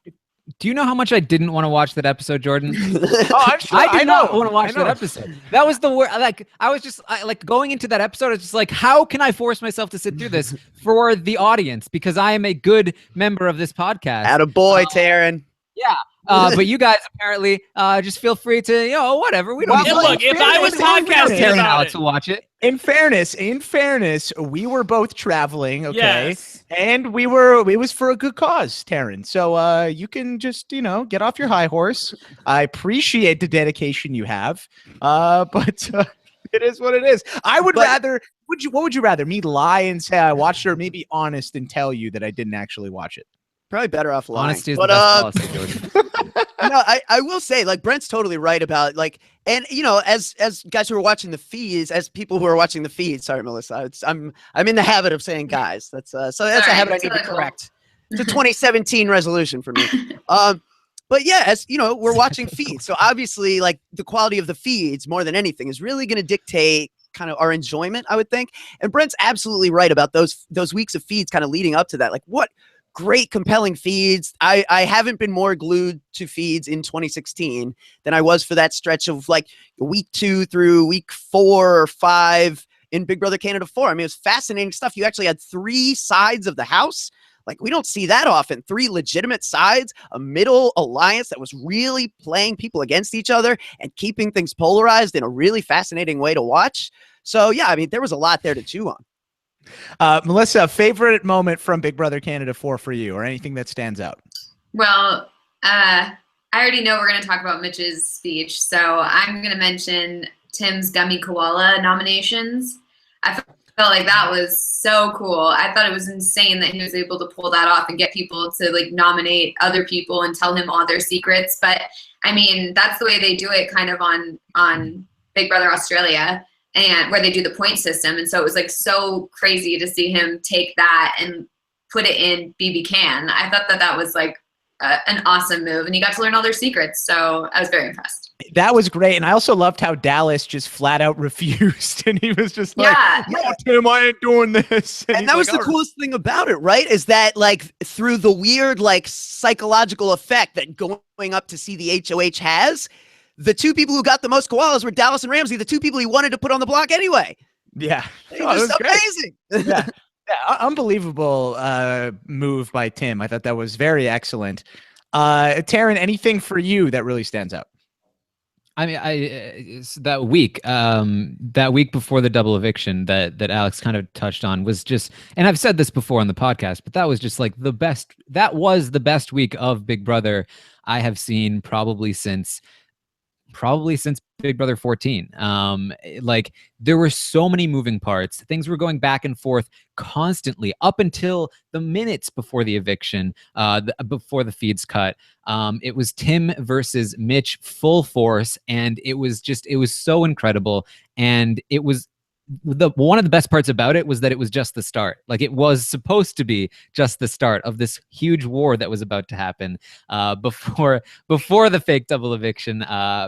Do you know how much I didn't want to watch that episode, Jordan? Oh, I'm sure. I did not want to watch that episode. That was the word. Like, I was just like going into that episode. It's just like, how can I force myself to sit through this for the audience? Because I am a good member of this podcast. Attaboy, Taryn. Yeah. But you guys apparently just feel free to, whatever. We don't. Look, if I was podcasting about it, to watch it. In fairness, we were both traveling, okay, yes. And it was for a good cause, Taryn. So you can just get off your high horse. I appreciate the dedication you have, but It is what it is. I would But- rather. What would you rather? Me lie and say I watched it, or maybe honest and tell you that I didn't actually watch it? Probably better off lying. Honesty is But, the best policy, Jordan. no, I will say, like, Brent's totally right about, like, and you know, as guys who are watching the feeds, as people who are watching the feeds, sorry, Melissa, I'm in the habit of saying guys. That's so that's a Sorry, habit I it's need to really cool. correct. It's a 2017 resolution for me. But yeah, as you know, we're watching feeds, so obviously, like, the quality of the feeds more than anything is really going to dictate kind of our enjoyment, I would think. And Brent's absolutely right about those weeks of feeds kind of leading up to that. Like, what great, compelling feeds. I haven't been more glued to feeds in 2016 than I was for that stretch of like week 2 through week 4 or 5 in Big Brother Canada 4. I mean, it was fascinating stuff. You actually had 3 sides of the house. Like, we don't see that often. 3 legitimate sides, a middle alliance that was really playing people against each other and keeping things polarized in a really fascinating way to watch. So yeah, I mean, there was a lot there to chew on. Melissa, favorite moment from Big Brother Canada 4 for you, or anything that stands out? Well, I already know we're going to talk about Mitch's speech, so I'm going to mention Tim's Gummy Koala nominations. I felt like that was so cool. I thought it was insane that he was able to pull that off and get people to like nominate other people and tell him all their secrets. But I mean, that's the way they do it kind of on Big Brother Australia, and where they do the point system. And so it was like so crazy to see him take that and put it in BB Can. I thought that was like an awesome move, and he got to learn all their secrets. So I was very impressed. That was great. And I also loved how Dallas just flat out refused. And he was just like, Yeah. no, Tim, I ain't doing this. And he's that was like, the "All coolest thing about it, right? Is that like through the weird like psychological effect that going up to see the HOH has, the 2 people who got the most koalas were Dallas and Ramsey, the 2 people he wanted to put on the block anyway. Yeah. It Oh, it was was great. amazing. Yeah. Yeah, unbelievable move by Tim. I thought that was very excellent. Taryn, anything for you that really stands out? I mean, that week before the double eviction that Alex kind of touched on was just, and I've said this before on the podcast, but that was just like the best. That was the best week of Big Brother I have seen probably since Big Brother 14. Like, there were so many moving parts. Things were going back and forth constantly up until the minutes before the eviction, before the feeds cut. It was Tim versus Mitch full force, and it was so incredible. And it was one of the best parts about it was that it was just the start. Like, it was supposed to be just the start of this huge war that was about to happen before the fake double eviction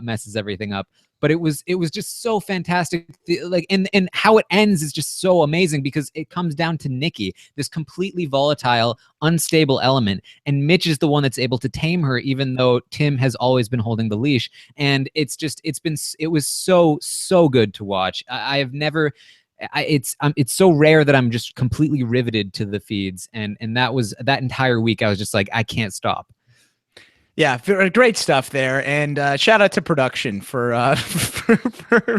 messes everything up. But it was just so fantastic. Like, and how it ends is just so amazing, because it comes down to Nikki, this completely volatile, unstable element, and Mitch is the one that's able to tame her, even though Tim has always been holding the leash. And it was so good to watch. It's so rare that I'm just completely riveted to the feeds, and that entire week I was just like, I can't stop. Yeah, great stuff there, and shout out to production for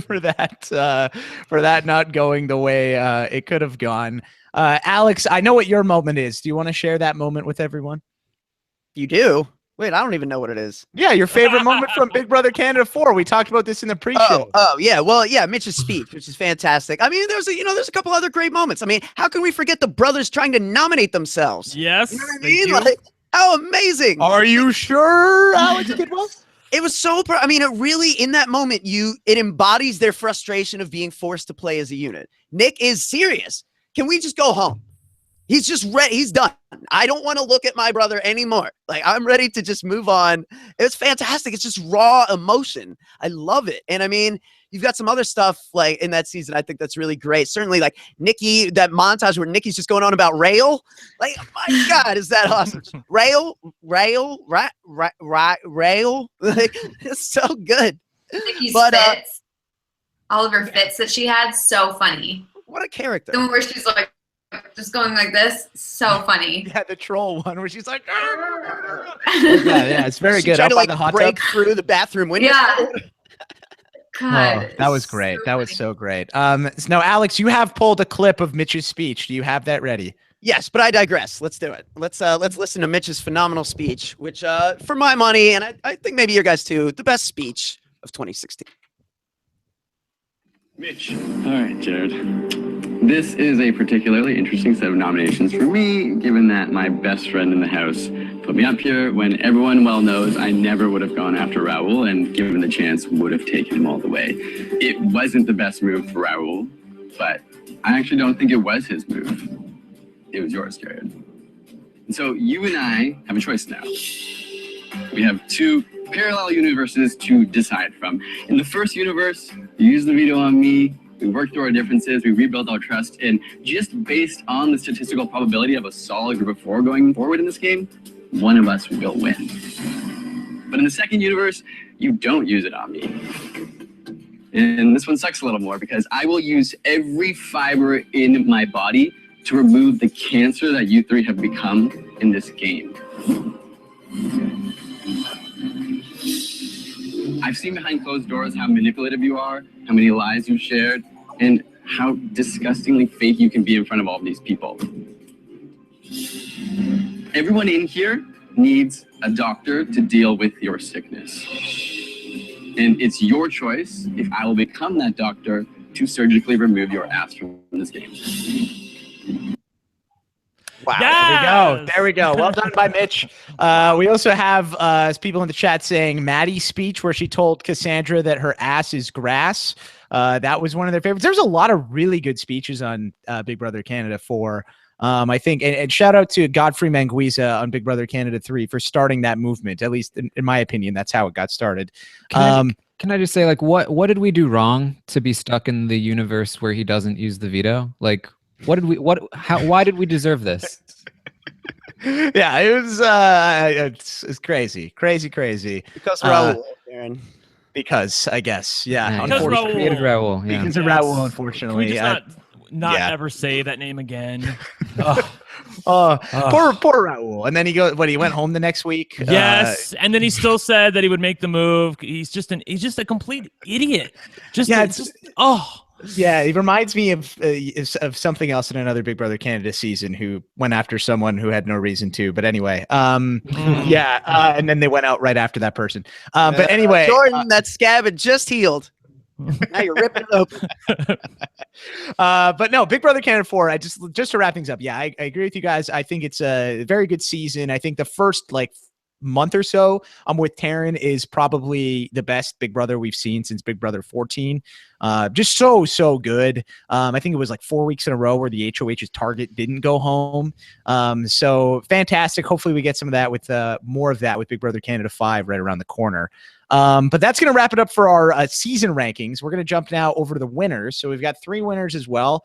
that not going the way it could have gone. Alex, I know what your moment is. Do you want to share that moment with everyone? You do? Wait, I don't even know what it is. Yeah, your favorite moment from Big Brother Canada 4. We talked about this in the pre-show. Oh, yeah. Well, yeah, Mitch's speech, which is fantastic. I mean, there's a couple other great moments. I mean, how can we forget the brothers trying to nominate themselves? Yes. You know what I thank mean? you. Like, how amazing. Are you sure, Alex Kidwell? It was so, I mean, it really, in that moment, it embodies their frustration of being forced to play as a unit. Nick is serious. Can we just go home? He's just ready. He's done. I don't want to look at my brother anymore. Like, I'm ready to just move on. It's fantastic. It's just raw emotion. I love it. And I mean, you've got some other stuff like in that season. I think that's really great. Certainly, like Nikki, that montage where Nikki's just going on about Rail. Like, my God, is that awesome? Rail. Like, it's so good. Nikki's But, fits, all of her fits that she had, so funny. What a character. The one where she's like just going like this, so funny. Yeah, the troll one where she's like, yeah, it's very She good. tried Up to on like the hot break tub. through the bathroom window. Yeah. God, Oh, that was it's great. so That was funny. so great. So now, Alex, you have pulled a clip of Mitch's speech. Do you have that ready? Yes, but I digress. Let's do it. Let's listen to Mitch's phenomenal speech, which for my money, and I think maybe your guys too, the best speech of 2016. Mitch. All right, Jared. This is a particularly interesting set of nominations for me, given that my best friend in the house put me up here when everyone well knows I never would have gone after Raul, and given the chance would have taken him all the way. It wasn't the best move for Raul, but I actually don't think it was his move. It was yours, Jared. And so you and I have a choice now. We have two parallel universes to decide from. In the first universe, you use the veto on me, we work through our differences, we rebuild our trust, and just based on the statistical probability of a solid group of 4 going forward in this game, one of us will win. But in the second universe, you don't use it on me. And this one sucks a little more because I will use every fiber in my body to remove the cancer that you 3 have become in this game. I've seen behind closed doors how manipulative you are, how many lies you've shared, and how disgustingly fake you can be in front of all of these people. Everyone in here needs a doctor to deal with your sickness. And it's your choice if I will become that doctor to surgically remove your ass from this game. Wow. Yes! There we go. Well done by Mitch. We also have people in the chat saying Maddie's speech where she told Cassandra that her ass is grass. That was one of their favorites. There's a lot of really good speeches on Big Brother Canada 4. I think, and shout out to Godfrey Manguiza on Big Brother Canada 3 for starting that movement. At least in my opinion, that's how it got started. Can I just say, like, what did we do wrong to be stuck in the universe where he doesn't use the veto? Like, why did we deserve this? Yeah, it was it's crazy. Because Raul, Aaron. Because I guess, yeah. Because Unfortunately, Raul. Raul, yeah. because of Raul, unfortunately. Can we just not yeah. ever say that name again? Poor Raul. And then he went home the next week. Yes, and then he still said that he would make the move. He's just a complete idiot. Yeah, it reminds me of something else in another Big Brother Canada season who went after someone who had no reason to. But anyway, and then they went out right after that person. But anyway, Jordan, that scab had just healed. Now you're ripping it open. But no, Big Brother Canada 4, just to wrap things up. Yeah, I agree with you guys. I think it's a very good season. I think the first month or so I'm with Taryn is probably the best Big Brother we've seen since Big Brother 14. Just so good. I think it was 4 weeks in a row where the HOH's target didn't go home. So fantastic. Hopefully we get some of that with more of that with Big Brother Canada 5 right around the corner. But that's going to wrap it up for our season rankings. We're going to jump now over to the winners. So we've got 3 winners as well.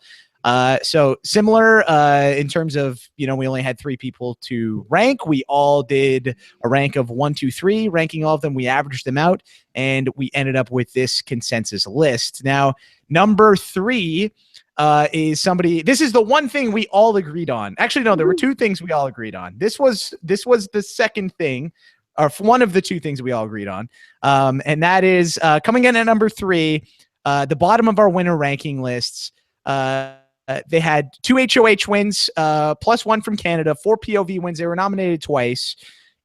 So similar in terms of, we only had 3 people to rank. We all did a rank of 1, 2, 3, ranking all of them. We averaged them out and we ended up with this consensus list. Now, number 3 is somebody, this is the one thing we all agreed on. Actually, no, there were 2 things we all agreed on. This was the second thing, or one of the 2 things we all agreed on. And that is coming in at number 3, the bottom of our winner ranking lists. They had 2 HOH wins, plus 1 from Canada, 4 POV wins. They were nominated twice.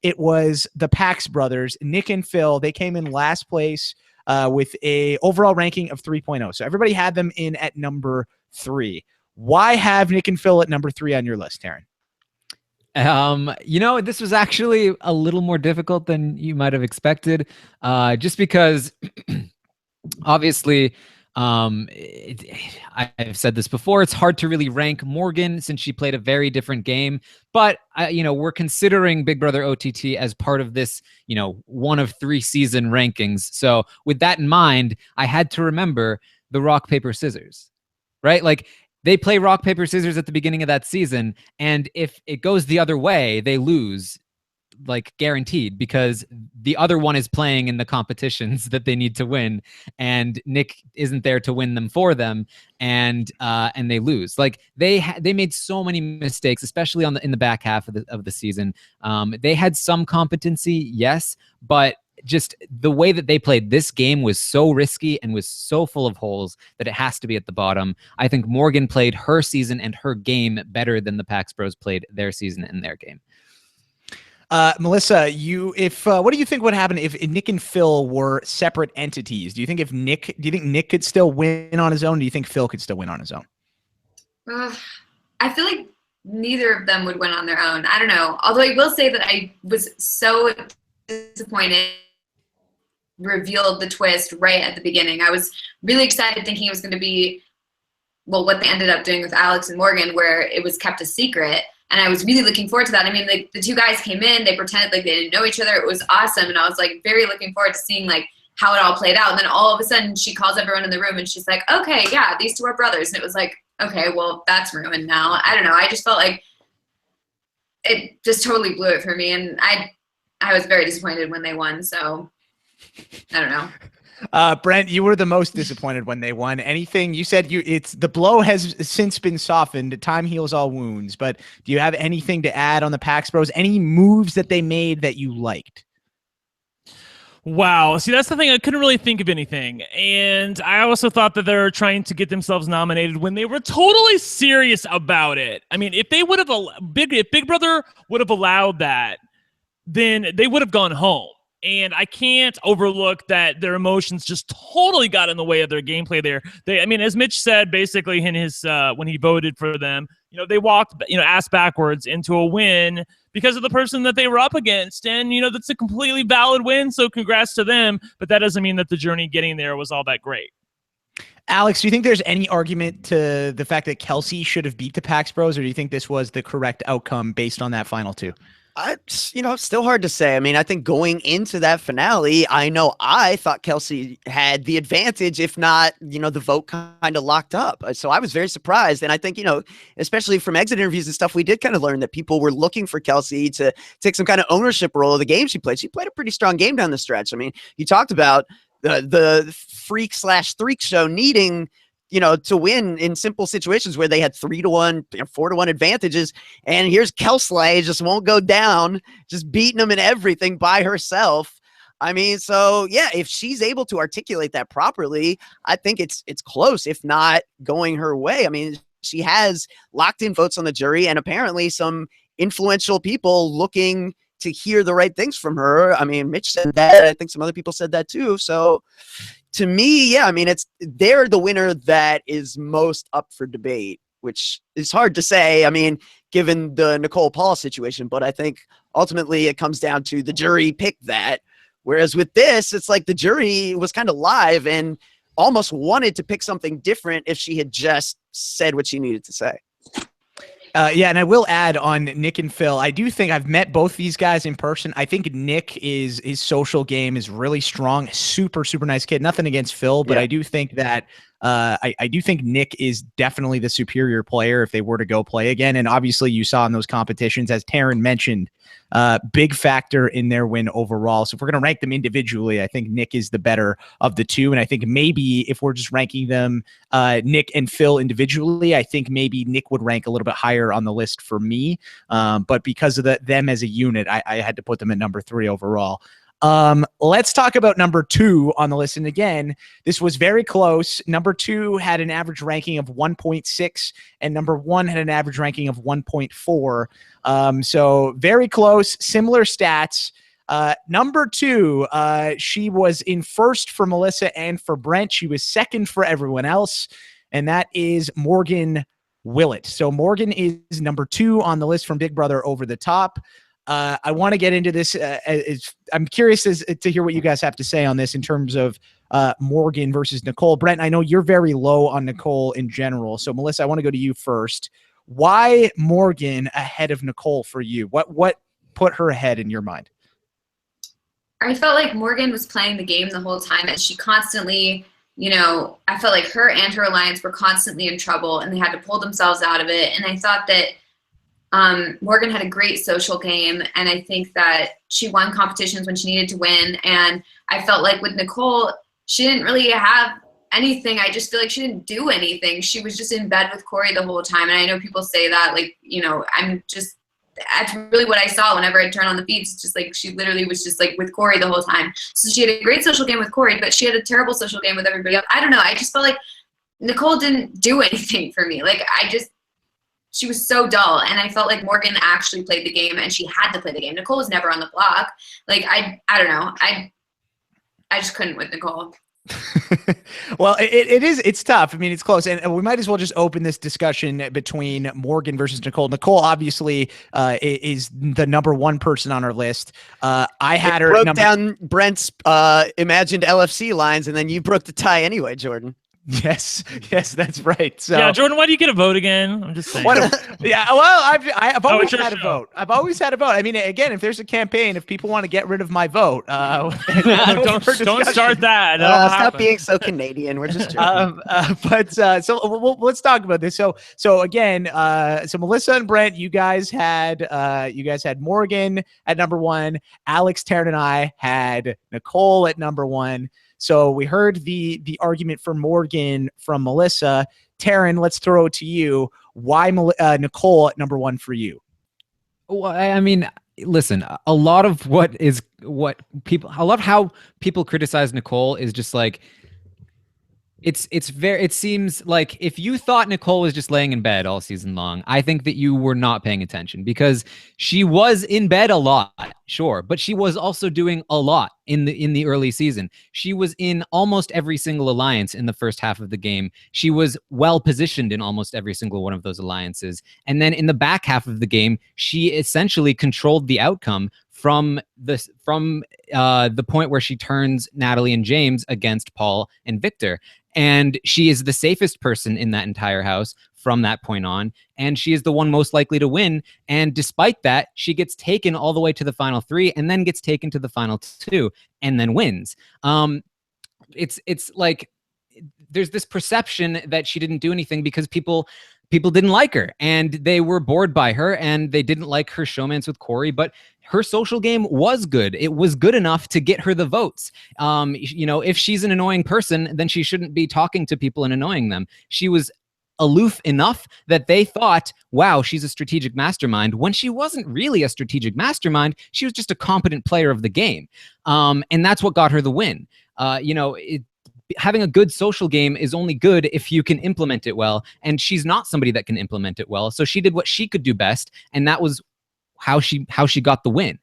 It was the Pax brothers, Nick and Phil. They came in last place with a overall ranking of 3.0. So everybody had them in at number 3. Why have Nick and Phil at number 3 on your list, Taryn? This was actually a little more difficult than you might have expected, just because obviously I've said this before, it's hard to really rank Morgan since she played a very different game, but we're considering Big Brother OTT as part of this, 1 of 3 season rankings. So with that in mind, I had to remember the rock, paper, scissors, right? They play rock, paper, scissors at the beginning of that season. And if it goes the other way, they lose, guaranteed, because the other one is playing in the competitions that they need to win. And Nick isn't there to win them for them. And they lose. They made so many mistakes, especially in the back half of the season. They had some competency, yes, but just the way that they played this game was so risky and was so full of holes that it has to be at the bottom. I think Morgan played her season and her game better than the Pax Bros played their season and their game. Melissa, what do you think would happen if Nick and Phil were separate entities? Do you think Nick could still win on his own? Do you think Phil could still win on his own? I feel like neither of them would win on their own. I don't know. Although I will say that I was so disappointed revealed the twist right at the beginning. I was really excited thinking it was going to be, well, what they ended up doing with Alex and Morgan, where it was kept a secret. And I was really looking forward to that. I mean, the two guys came in, they pretended like they didn't know each other. It was awesome. And I was like very looking forward to seeing like how it all played out. And then all of a sudden she calls everyone in the room and she's like, okay, yeah, these two are brothers. And it was like, okay, well, that's ruined now. I don't know. I just felt like it just totally blew it for me. And I was very disappointed when they won. So I don't know. Brent, you were the most disappointed when they won. Anything you said, the blow has since been softened. Time heals all wounds. But do you have anything to add on the Pax Bros? Any moves that they made that you liked? Wow. See, that's the thing. I couldn't really think of anything. And I also thought that they're trying to get themselves nominated when they were totally serious about it. I mean, if they would have, if Big Brother would have allowed that, then they would have gone home. And I can't overlook that their emotions just totally got in the way of their gameplay there. I mean, as Mitch said, basically in his when he voted for them, they walked, ass backwards into a win because of the person that they were up against. And, that's a completely valid win. So congrats to them. But that doesn't mean that the journey getting there was all that great. Alex, do you think there's any argument to the fact that Kelsey should have beat the Pax Bros, or do you think this was the correct outcome based on that final two? It's still hard to say. I mean, I think going into that finale, I thought Kelsey had the advantage, if not, the vote kind of locked up. So I was very surprised. And I think, especially from exit interviews and stuff, we did kind of learn that people were looking for Kelsey to take some kind of ownership role of the game she played. She played a pretty strong game down the stretch. I mean, you talked about the freak/threak show needing to win in simple situations where they had 3-1, 4-1 advantages. And here's Kelsey, just won't go down, just beating them in everything by herself. I mean, so yeah, if she's able to articulate that properly, I think it's close, if not going her way. I mean, she has locked in votes on the jury and apparently some influential people looking to hear the right things from her. I mean, Mitch said that. I think some other people said that too. So to me, yeah, I mean, they're the winner that is most up for debate, which is hard to say. I mean, given the Nicole Paul situation, but I think ultimately it comes down to the jury picked that. Whereas with this, it's like the jury was kind of live and almost wanted to pick something different if she had just said what she needed to say. Yeah, and I will add on Nick and Phil, I do think I've met both these guys in person. I think Nick his social game is really strong. Super, super nice kid. Nothing against Phil, but yeah. I do think that I do think Nick is definitely the superior player if they were to go play again. And obviously you saw in those competitions, as Taryn mentioned, big factor in their win overall. So if we're going to rank them individually, I think Nick is the better of the two. And I think maybe if we're just ranking them, Nick and Phil individually, I think maybe Nick would rank a little bit higher on the list for me. But because of them as a unit, I had to put them at number 3 overall. Let's talk about number 2 on the list. And again, this was very close. Number 2 had an average ranking of 1.6 and number 1 had an average ranking of 1.4. So very close, similar stats. Number 2, she was in first for Melissa and for Brent. She was second for everyone else. And that is Morgan Willett. So Morgan is number 2 on the list from Big Brother Over the Top. I want to get into this. I'm curious to hear what you guys have to say on this in terms of Morgan versus Nicole. Brent, I know you're very low on Nicole in general. So, Melissa, I want to go to you first. Why Morgan ahead of Nicole for you? What put her ahead in your mind? I felt like Morgan was playing the game the whole time, and she constantly, I felt like her and her alliance were constantly in trouble, and they had to pull themselves out of it. And I thought that Morgan had a great social game, and I think that she won competitions when she needed to win. And I felt like with Nicole, she didn't really have anything. I just feel like she didn't do anything. She was just in bed with Corey the whole time. And I know people say that, that's really what I saw whenever I turn on the feeds. It's just like she literally was just like with Corey the whole time. So she had a great social game with Corey, but she had a terrible social game with everybody else. I don't know. I just felt like Nicole didn't do anything for me. she was so dull, and I felt like Morgan actually played the game, and she had to play the game. Nicole was never on the block. Like I don't know. I just couldn't with Nicole. Well, it's tough. I mean, it's close, and we might as well just open this discussion between Morgan versus Nicole. Nicole obviously is the number one person on our list. I had her broke down Brent's imagined LFC lines, and then you broke the tie anyway, Jordan. Yes, that's right. So yeah, Jordan, why do you get a vote again? I'm just saying. Yeah, well, I've always had a vote. I've always had a vote. I mean, again, if there's a campaign, if people want to get rid of my vote, don't start that. Stop being so Canadian. We're just joking. So let's talk about this. So again, so Melissa and Brent, you guys had Morgan at number one. Alex, Taryn, and I had Nicole at number one. So we heard the argument for Morgan from Melissa. Taryn, let's throw it to you. Why Nicole at number one for you? Well, I mean, listen, a lot of how people criticize Nicole is just like, it seems like if you thought Nicole was just laying in bed all season long, I think that you were not paying attention, because she was in bed a lot, sure, but she was also doing a lot in the early season. She was in almost every single alliance in the first half of the game. She was well positioned in almost every single one of those alliances. And then in the back half of the game, she essentially controlled the outcome from the point where she turns Natalie and James against Paul and Victor. And she is the safest person in that entire house from that point on. And she is the one most likely to win. And despite that, she gets taken all the way to the final three, and then gets taken to the final two, and then wins. It's like there's this perception that she didn't do anything because people didn't like her, and they were bored by her, and they didn't like her showmance with Corey, but her social game was good. It was good enough to get her the votes. If she's an annoying person, then she shouldn't be talking to people and annoying them. She was aloof enough that they thought, wow, she's a strategic mastermind, when she wasn't really a strategic mastermind. She was just a competent player of the game. And that's what got her the win. Having a good social game is only good if you can implement it well. And she's not somebody that can implement it well. So she did what she could do best. And that was how she got the win.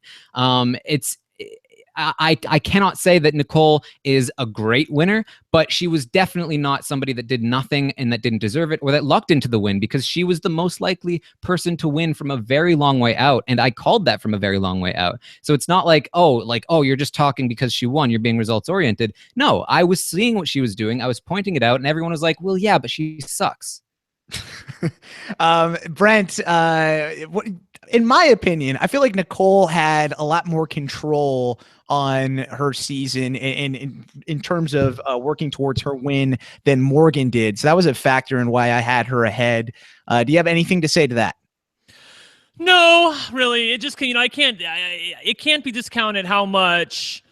I cannot say that Nicole is a great winner, but she was definitely not somebody that did nothing and that didn't deserve it, or that lucked into the win, because she was the most likely person to win from a very long way out. And I called that from a very long way out. So it's not like, oh, you're just talking because she won, you're being results oriented. No, I was seeing what she was doing. I was pointing it out, and everyone was like, well, yeah, but she sucks. Brent, in my opinion, I feel like Nicole had a lot more control on her season in terms of working towards her win than Morgan did. So that was a factor in why I had her ahead. Do you have anything to say to that? No, really. It just, it can't be discounted how much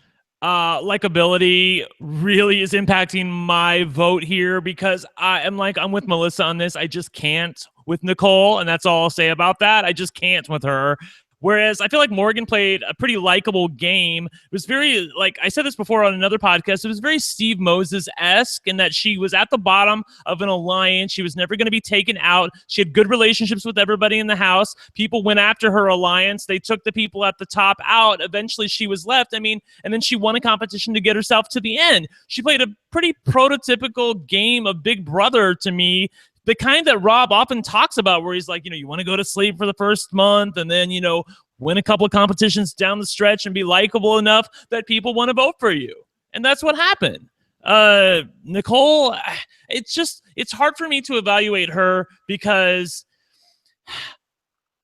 likability really is impacting my vote here, because I'm with Melissa on this. I just can't with Nicole, and that's all I'll say about that. I just can't with her. Whereas I feel like Morgan played a pretty likable game. It was very, like I said this before on another podcast, it was very Steve Moses-esque in that she was at the bottom of an alliance. She was never going to be taken out. She had good relationships with everybody in the house. People went after her alliance. They took the people at the top out. Eventually she was left. And then she won a competition to get herself to the end. She played a pretty prototypical game of Big Brother to me. The kind that Rob often talks about, where he's like, you want to go to sleep for the first month and then, win a couple of competitions down the stretch and be likable enough that people want to vote for you. And that's what happened. Nicole, it's hard for me to evaluate her, because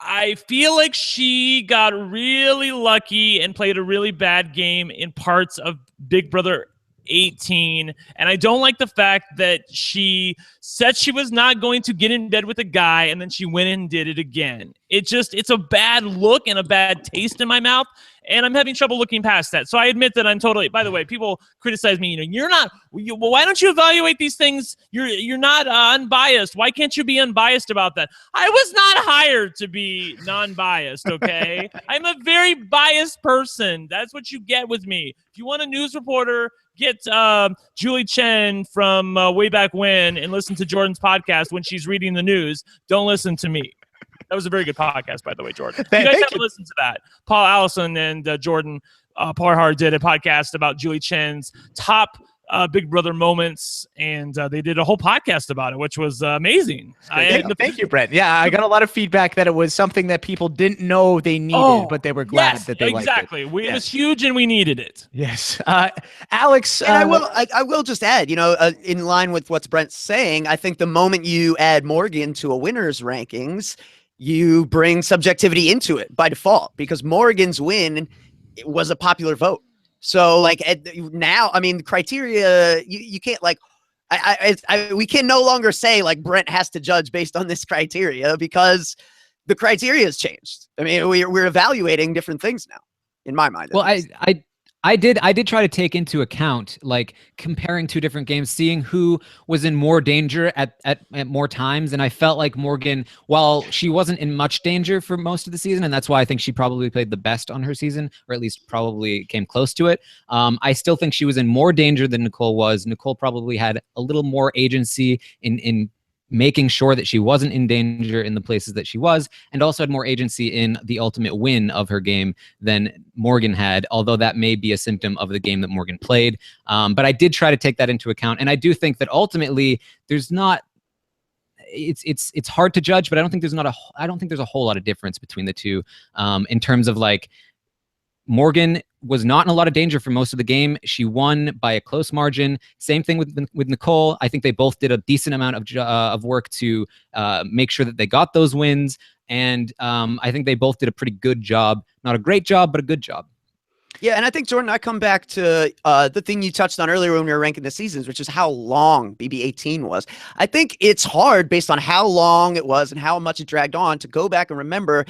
I feel like she got really lucky and played a really bad game in parts of Big Brother 18, and I don't like the fact that she said she was not going to get in bed with a guy, and then she went and did it again. It's a bad look and a bad taste in my mouth, and I'm having trouble looking past that. So I admit that I'm totally, by the way, people criticize me, well, why don't you evaluate these things? You're not unbiased. Why can't you be unbiased about that? I was not hired to be non-biased, okay? I'm a very biased person. That's what you get with me. If you want a news reporter, get Julie Chen from way back when and listen to Jordan's podcast when she's reading the news. Don't listen to me. That was a very good podcast, by the way, Jordan. Thank You guys you. haven't listened to that. Paul Allison and Jordan Parhar did a podcast about Julie Chen's top Big Brother moments, and they did a whole podcast about it, which was amazing. Thank you, Brent. Yeah, I got a lot of feedback that it was something that people didn't know they needed, but they were glad that they liked it. Exactly. It was huge, and we needed it. Yes. Alex. And I will just add, in line with what Brent's saying, I think the moment you add Morgan to a winner's rankings, you bring subjectivity into it by default, because Morgan's win was a popular vote. So now, I mean, the criteria, you can't we can no longer say Brent has to judge based on this criteria, because the criteria has changed. I mean, we're evaluating different things now, in my mind. Well, I did try to take into account comparing two different games, seeing who was in more danger at more times. And I felt like Morgan, while she wasn't in much danger for most of the season, and that's why I think she probably played the best on her season, or at least probably came close to it. I still think she was in more danger than Nicole was. Nicole probably had a little more agency in making sure that she wasn't in danger in the places that she was, and also had more agency in the ultimate win of her game than Morgan had, although that may be a symptom of the game that Morgan played. But I did try to take that into account, and I do think that ultimately it's hard to judge, but I don't think there's a whole lot of difference between the two in terms of Morgan was not in a lot of danger for most of the game. She won by a close margin. Same thing with Nicole. I think they both did a decent amount of work to make sure that they got those wins. And I think they both did a pretty good job. Not a great job, but a good job. Yeah, and I think, Jordan, I come back to the thing you touched on earlier when we were ranking the seasons, which is how long BB18 was. I think it's hard, based on how long it was and how much it dragged on, to go back and remember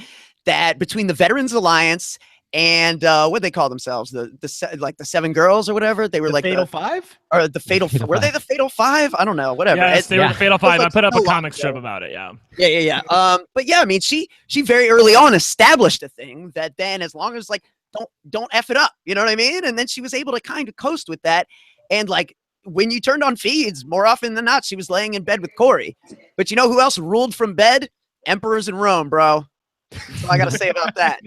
that between the Veterans Alliance and what they call themselves, the Seven Girls or whatever, they were the Fatal Five, or the Fatal. Were they the Fatal Five? I don't know. Whatever. Yes, they were the Fatal Five. I put up a comic strip about it. Yeah. Yeah. But yeah, I mean, she very early on established a thing that then, as long as don't F it up, you know what I mean? And then she was able to kind of coast with that. And when you turned on feeds, more often than not, she was laying in bed with Corey. But you know who else ruled from bed? Emperors in Rome, bro. That's all I got to say about that.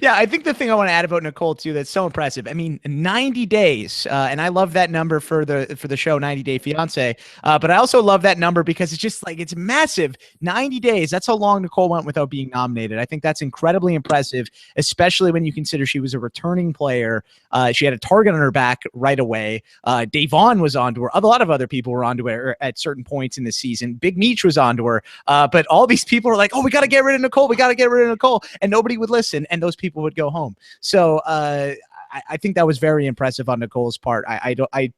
Yeah, I think the thing I want to add about Nicole too that's so impressive. I mean, 90 days, and I love that number for the show 90 Day Fiance. But I also love that number because it's just it's massive. 90 days. That's how long Nicole went without being nominated. I think that's incredibly impressive, especially when you consider she was a returning player. She had a target on her back right away. Davon was onto her. A lot of other people were onto her at certain points in the season. Big Meech was onto her. But all these people were like, "Oh, we got to get rid of Nicole. We got to get rid of Nicole," and nobody would listen. And those people would go home. So I think that was very impressive on Nicole's part. I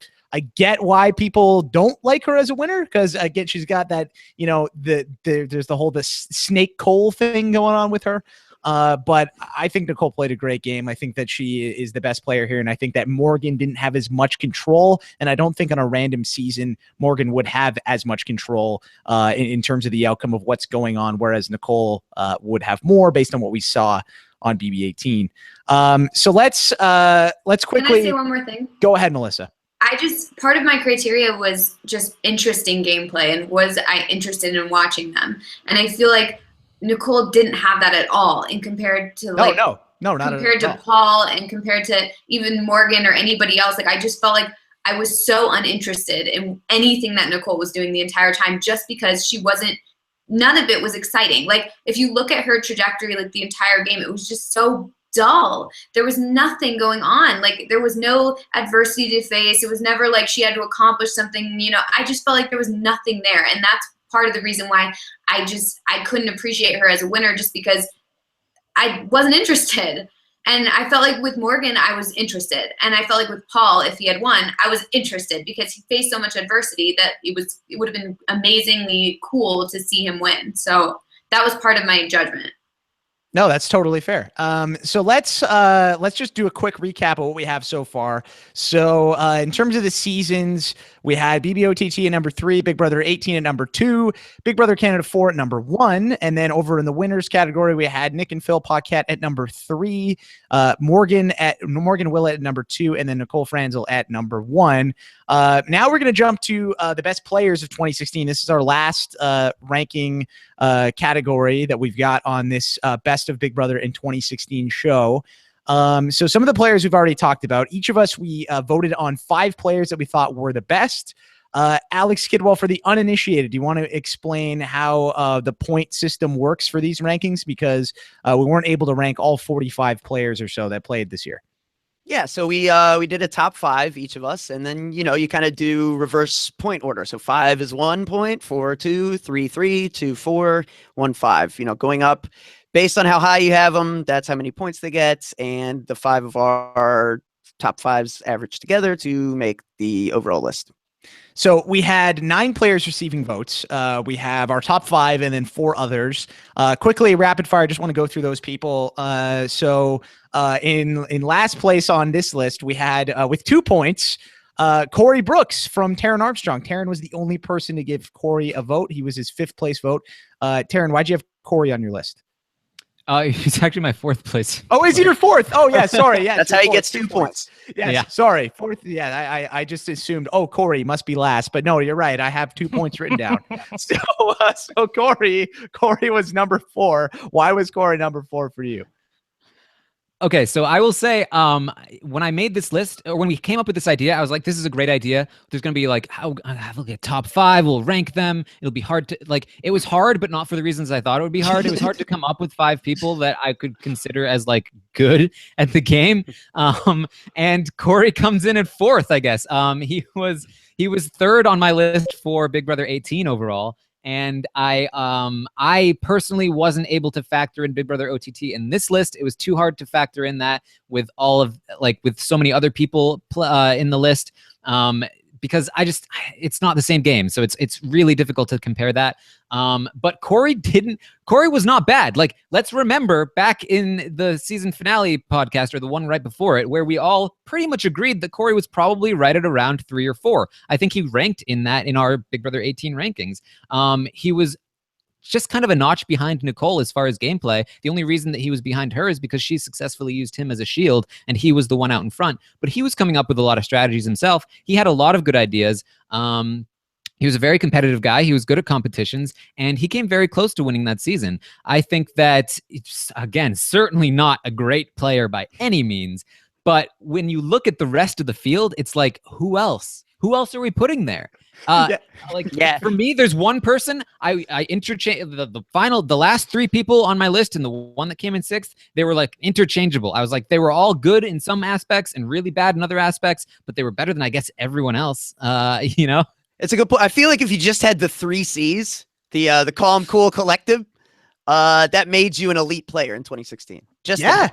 get why people don't like her as a winner, because again, she's got that, there's the whole snake Cole thing going on with her. But I think Nicole played a great game. I think that she is the best player here, and I think that Morgan didn't have as much control, and I don't think on a random season Morgan would have as much control in terms of the outcome of what's going on, whereas Nicole would have more based on what we saw on BB18. So let's quickly. Can I say one more thing? Go ahead, Melissa. Part of my criteria was just interesting gameplay, and was I interested in watching them? And I feel like Nicole didn't have that at all, and compared to not compared to Paul, and compared to even Morgan or anybody else. I just felt like I was so uninterested in anything that Nicole was doing the entire time, just because none of it was exciting. If you look at her trajectory, the entire game, it was just so dull. There was nothing going on. There was no adversity to face. It was never she had to accomplish something, I just felt like there was nothing there. And that's part of the reason why I couldn't appreciate her as a winner, just because I wasn't interested. And I felt like with Morgan, I was interested. And I felt like with Paul, if he had won, I was interested, because he faced so much adversity that it would have been amazingly cool to see him win. So that was part of my judgment. No, that's totally fair. So let's just do a quick recap of what we have so far. So in terms of the seasons, we had BBOTT at number 3, Big Brother 18 at number 2, Big Brother Canada 4 at number 1, and then over in the winners category, we had Nick and Phil Paquette at number 3, Morgan Willett at number 2, and then Nicole Franzel at number 1. Now we're going to jump to the best players of 2016. This is our last ranking category that we've got on this Best of Big Brother in 2016 show. So some of the players we've already talked about. Each of us, we voted on 5 players that we thought were the best. Alex Kidwell, for the uninitiated, do you want to explain how the point system works for these rankings? Because we weren't able to rank all 45 players or so that played this year. Yeah, so we did a top 5, each of us, and then, you kind of do reverse point order. So 5 is 1 point, 4, 2, 3, 3, 2, 4, 1, 5. Going up based on how high you have them, that's how many points they get, and the 5 of our top 5s average together to make the overall list. So we had 9 players receiving votes. We have our top 5 and then 4 others. Quickly, rapid fire. I just want to go through those people. So in last place on this list, we had with 2 points, Corey Brooks from Taryn Armstrong. Taryn was the only person to give Corey a vote. He was his 5th place vote. Taryn, why'd you have Corey on your list? He's actually my 4th place. Oh, is he your 4th? Oh, yeah. Sorry. Yeah, that's how he gets 2 points. Yes, yeah. Sorry. 4th. Yeah, I just assumed, Corey must be last. But no, you're right. I have 2 points written down. So Corey was number 4. Why was Corey number 4 for you? Okay, so I will say, when I made this list, or when we came up with this idea, I was like, this is a great idea. There's going to be like, look at top 5, we'll rank them. It'll be hard to, it was hard, but not for the reasons I thought it would be hard. It was hard to come up with 5 people that I could consider as good at the game. And Corey comes in at 4th, I guess. He was 3rd on my list for Big Brother 18 overall. And I personally wasn't able to factor in Big Brother OTT in this list. It was too hard to factor in that with all of with so many other people in the list, because it's not the same game. So it's really difficult to compare that. But Corey was not bad. Let's remember back in the season finale podcast, or the one right before it, where we all pretty much agreed that Corey was probably right at around 3 or 4. I think he ranked in our Big Brother 18 rankings. He was just kind of a notch behind Nicole as far as gameplay. The only reason that he was behind her is because she successfully used him as a shield, and he was the one out in front. But he was coming up with a lot of strategies himself. He had a lot of good ideas. He was a very competitive guy. He was good at competitions, and he came very close to winning that season. I think that, again, certainly not a great player by any means, but when you look at the rest of the field, it's like, who else? Who else are we putting there? For me, there's one person I interchange the last 3 people on my list, and the one that came in 6th, they were interchangeable. I was like, they were all good in some aspects and really bad in other aspects, but they were better than, I guess, everyone else. It's a good point. I feel like if you just had the 3 C's, the calm, cool, collective, that made you an elite player in 2016. That. Yeah,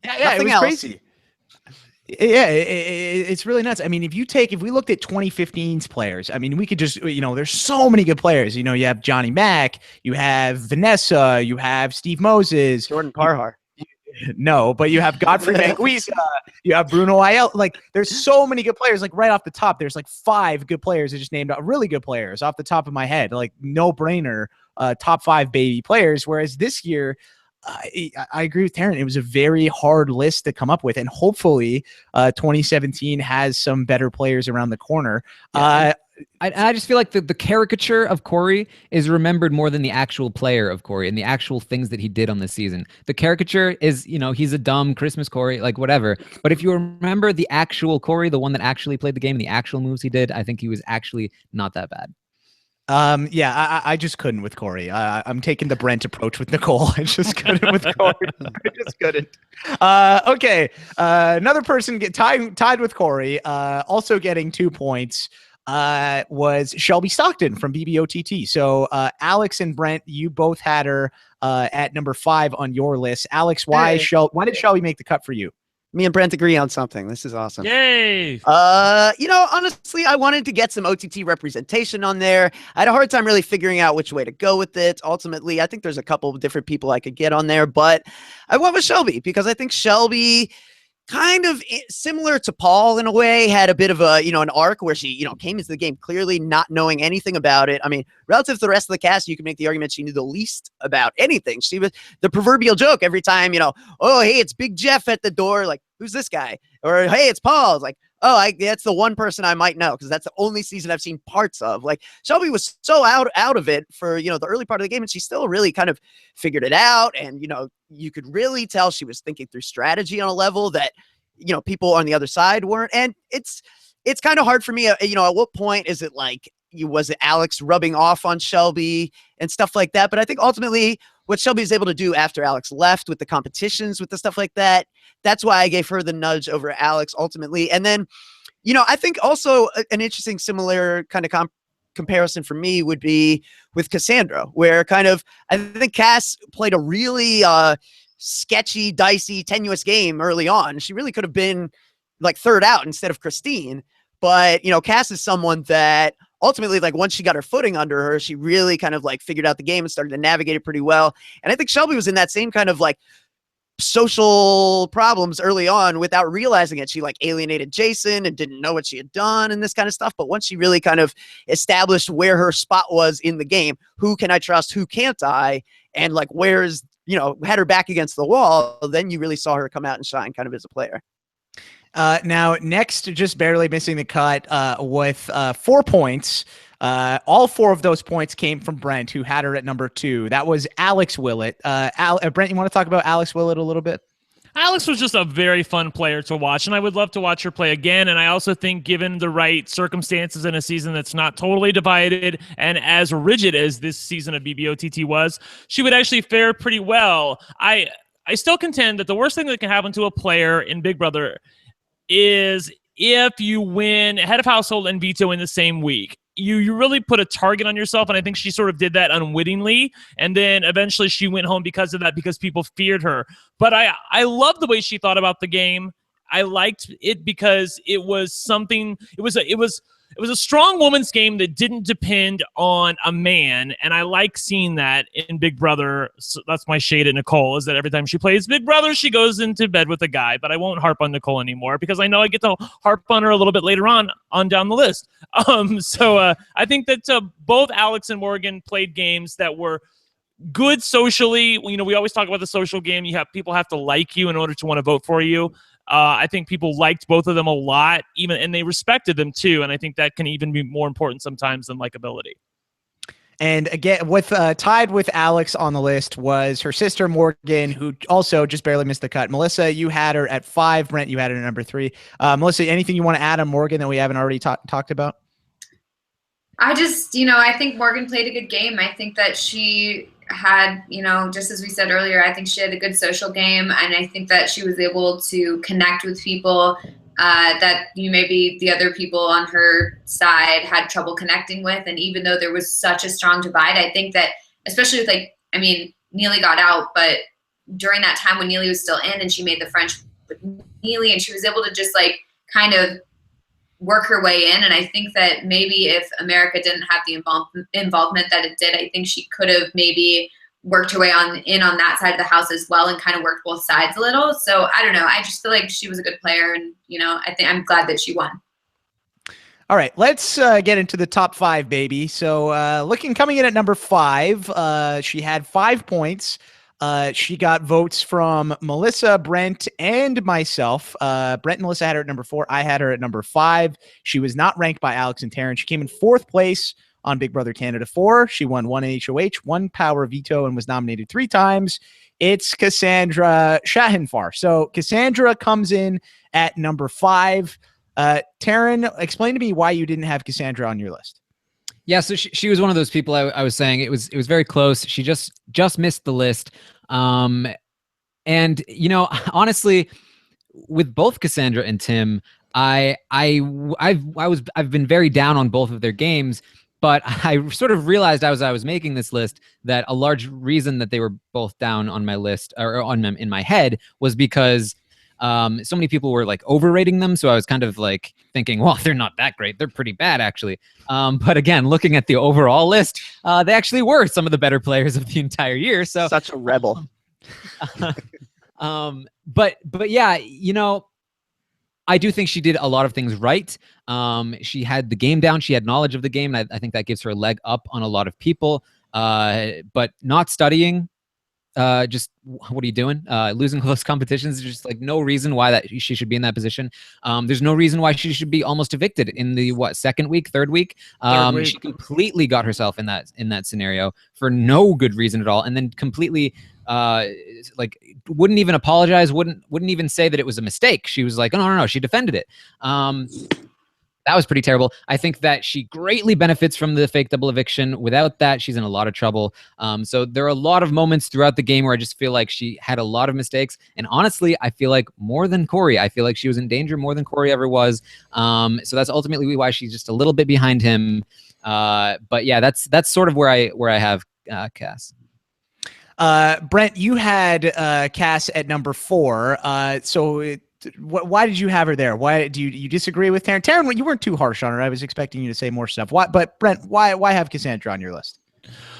Nothing it was else. crazy. Yeah, it's really nuts. I mean, if we looked at 2015's players, I mean, we could just, there's so many good players. You have Johnny Mack, you have Vanessa, you have Steve Moses, Jordan Parhar. No, but you have Godfrey Manguisa, you have Bruno Aiel. There's so many good players. Right off the top, there's 5 good players I just named out, really good players off the top of my head. No brainer, top 5 baby players. Whereas this year, I agree with Taryn. It was a very hard list to come up with, and hopefully 2017 has some better players around the corner. Yeah. I just feel like the caricature of Corey is remembered more than the actual player of Corey and the actual things that he did on this season. The caricature is, he's a dumb Christmas Corey, whatever. But if you remember the actual Corey, the one that actually played the game, the actual moves he did, I think he was actually not that bad. I just couldn't with Corey. I'm taking the Brent approach with Nicole. I just couldn't with Corey. I just couldn't. Okay. Another person tied with Corey, also getting 2 points, was Shelby Stockton from BBOTT. So Alex and Brent, you both had her at number 5 on your list. Alex, why did Shelby make the cut for you? Me and Brent agree on something. This is awesome. Yay! You know, honestly, I wanted to get some OTT representation on there. I had a hard time really figuring out which way to go with it. Ultimately, I think there's a couple of different people I could get on there, but I went with Shelby because I think Shelby, kind of similar to Paul in a way, had a bit of a, you know, an arc where she, you know, came into the game clearly not knowing anything about it. I mean, relative to the rest of the cast, you can make the argument she knew the least about anything. She was the proverbial joke every time, you know, oh, hey, it's Big Jeff at the door. Like, who's this guy? Or, hey, it's Paul. It's like, oh, that's the one person I might know because that's the only season I've seen parts of. Like, Shelby was so out of it for, you know, the early part of the game, and she still really kind of figured it out. And, you know, you could really tell she was thinking through strategy on a level that, you know, people on the other side weren't. And it's kind of hard for me, you know, at what point is it like, was it Alex rubbing off on Shelby and stuff like that? But I think ultimately what Shelby is able to do after Alex left with the competitions, with the stuff like that, that's why I gave her the nudge over Alex ultimately. And then, you know, I think also an interesting similar kind of comparison for me would be with Cassandra, where kind of, I think Cass played a really sketchy, dicey, tenuous game early on. She really could have been like third out instead of Christine. But, you know, Cass is someone that ultimately, like, once she got her footing under her, she really kind of like figured out the game and started to navigate it pretty well. And I think Shelby was in that same kind of like social problems early on without realizing it. She like alienated Jason and didn't know what she had done and this kind of stuff. But once she really kind of established where her spot was in the game, who can I trust, who can't I, and like where's, you know, had her back against the wall, then you really saw her come out and shine kind of as a player. Now, next, just barely missing the cut with 4 points. All 4 of those points came from Brent, who had her at number 2. That was Alex Willett. Brent, you want to talk about Alex Willett a little bit? Alex was just a very fun player to watch, and I would love to watch her play again. And I also think given the right circumstances in a season that's not totally divided and as rigid as this season of BBOTT was, she would actually fare pretty well. I still contend that the worst thing that can happen to a player in Big Brother is if you win head of household and veto in the same week. You really put a target on yourself, and I think she sort of did that unwittingly, and then eventually she went home because of that, because people feared her. But I love the way she thought about the game. I liked it because it was something. It was a strong woman's game that didn't depend on a man, and I like seeing that in Big Brother. So that's my shade at Nicole, is that every time she plays Big Brother, she goes into bed with a guy. But I won't harp on Nicole anymore because I know I get to harp on her a little bit later on down the list. So I think that both Alex and Morgan played games that were good socially. You know, we always talk about the social game. People have to like you in order to want to vote for you. I think people liked both of them a lot, and they respected them too. And I think that can even be more important sometimes than likability. And again, with tied with Alex on the list was her sister Morgan, who also just barely missed the cut. Melissa, you had her at 5. Brent, you had her at number 3. Melissa, anything you want to add on Morgan that we haven't already talked about? I just, I think Morgan played a good game. I think that she had, just as we said earlier, I think she had a good social game, and I think that she was able to connect with people that maybe the other people on her side had trouble connecting with. And even though there was such a strong divide, I think that, especially with Neely got out, but during that time when Neely was still in and she made the friendship with Neely, and she was able to just kind of work her way in. And I think that maybe if America didn't have the involvement that it did, I think she could have maybe worked her way on that side of the house as well, and kind of worked both sides a little. So I don't know. I just feel like she was a good player, and I think I'm glad that she won. All right, let's get into the top 5, baby. So coming in at number 5, she had 5 points. She got votes from Melissa, Brent, and myself. Brent and Melissa had her at number 4. I had her at number 5. She was not ranked by Alex and Taryn. She came in 4th place on Big Brother Canada 4. She won 1 HOH, 1 Power Veto, and was nominated 3 times. It's Cassandra Shahinfar. So Cassandra comes in at number 5. Taryn, explain to me why you didn't have Cassandra on your list. Yeah, so she was one of those people I was saying it was very close. She just missed the list. And honestly, with both Cassandra and Tim, I've been very down on both of their games, but I sort of realized as I was making this list that a large reason that they were both down on my list or in my head was because So many people were like overrating them. So I was kind of like thinking, well, they're not that great. They're pretty bad, actually. But again, looking at the overall list, they actually were some of the better players of the entire year. So Such a rebel. But yeah, you know, I do think she did a lot of things right. She had the game down. She had knowledge of the game. And I think that gives her a leg up on a lot of people. But not studying, just what are you doing? Losing close competitions. There's just like no reason why that she should be in that position. There's no reason why she should be almost evicted in the second week, third week. She completely got herself in that scenario for no good reason at all, and then completely like wouldn't even apologize, wouldn't even say that it was a mistake. She was like, oh, no, she defended it. That was pretty terrible. I think that she greatly benefits from the fake double eviction. Without that, she's in a lot of trouble. So there are a lot of moments throughout the game where I just feel like she had a lot of mistakes. And honestly, I feel like more than Corey. I feel like she was in danger more than Corey ever was. So that's ultimately why she's just a little bit behind him. But yeah, that's sort of where I have Cass. Brent, you had Cass at number 4. Why did you have her there? Why do you disagree with Taryn? Taryn, you weren't too harsh on her. I was expecting you to say more stuff. But Brent, why have Cassandra on your list?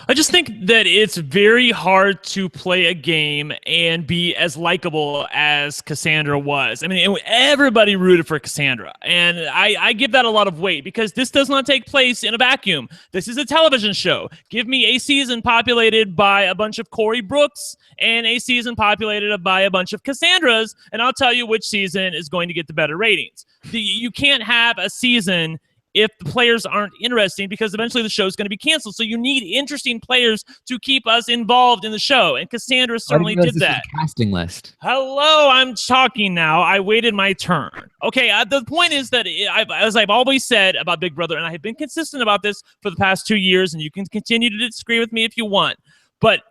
I just think that it's very hard to play a game and be as likable as Cassandra was. I mean, everybody rooted for Cassandra, and I give that a lot of weight because this does not take place in a vacuum. This is a television show. Give me a season populated by a bunch of Corey Brooks and a season populated by a bunch of Cassandras, and I'll tell you which season is going to get the better ratings. You can't have a season if the players aren't interesting, because eventually the show is going to be canceled. So you need interesting players to keep us involved in the show. And Cassandra certainly did that. Casting list. Hello, I'm talking now. I waited my turn. Okay, the point is that as I've always said about Big Brother, and I have been consistent about this for the past 2 years, and you can continue to disagree with me if you want, but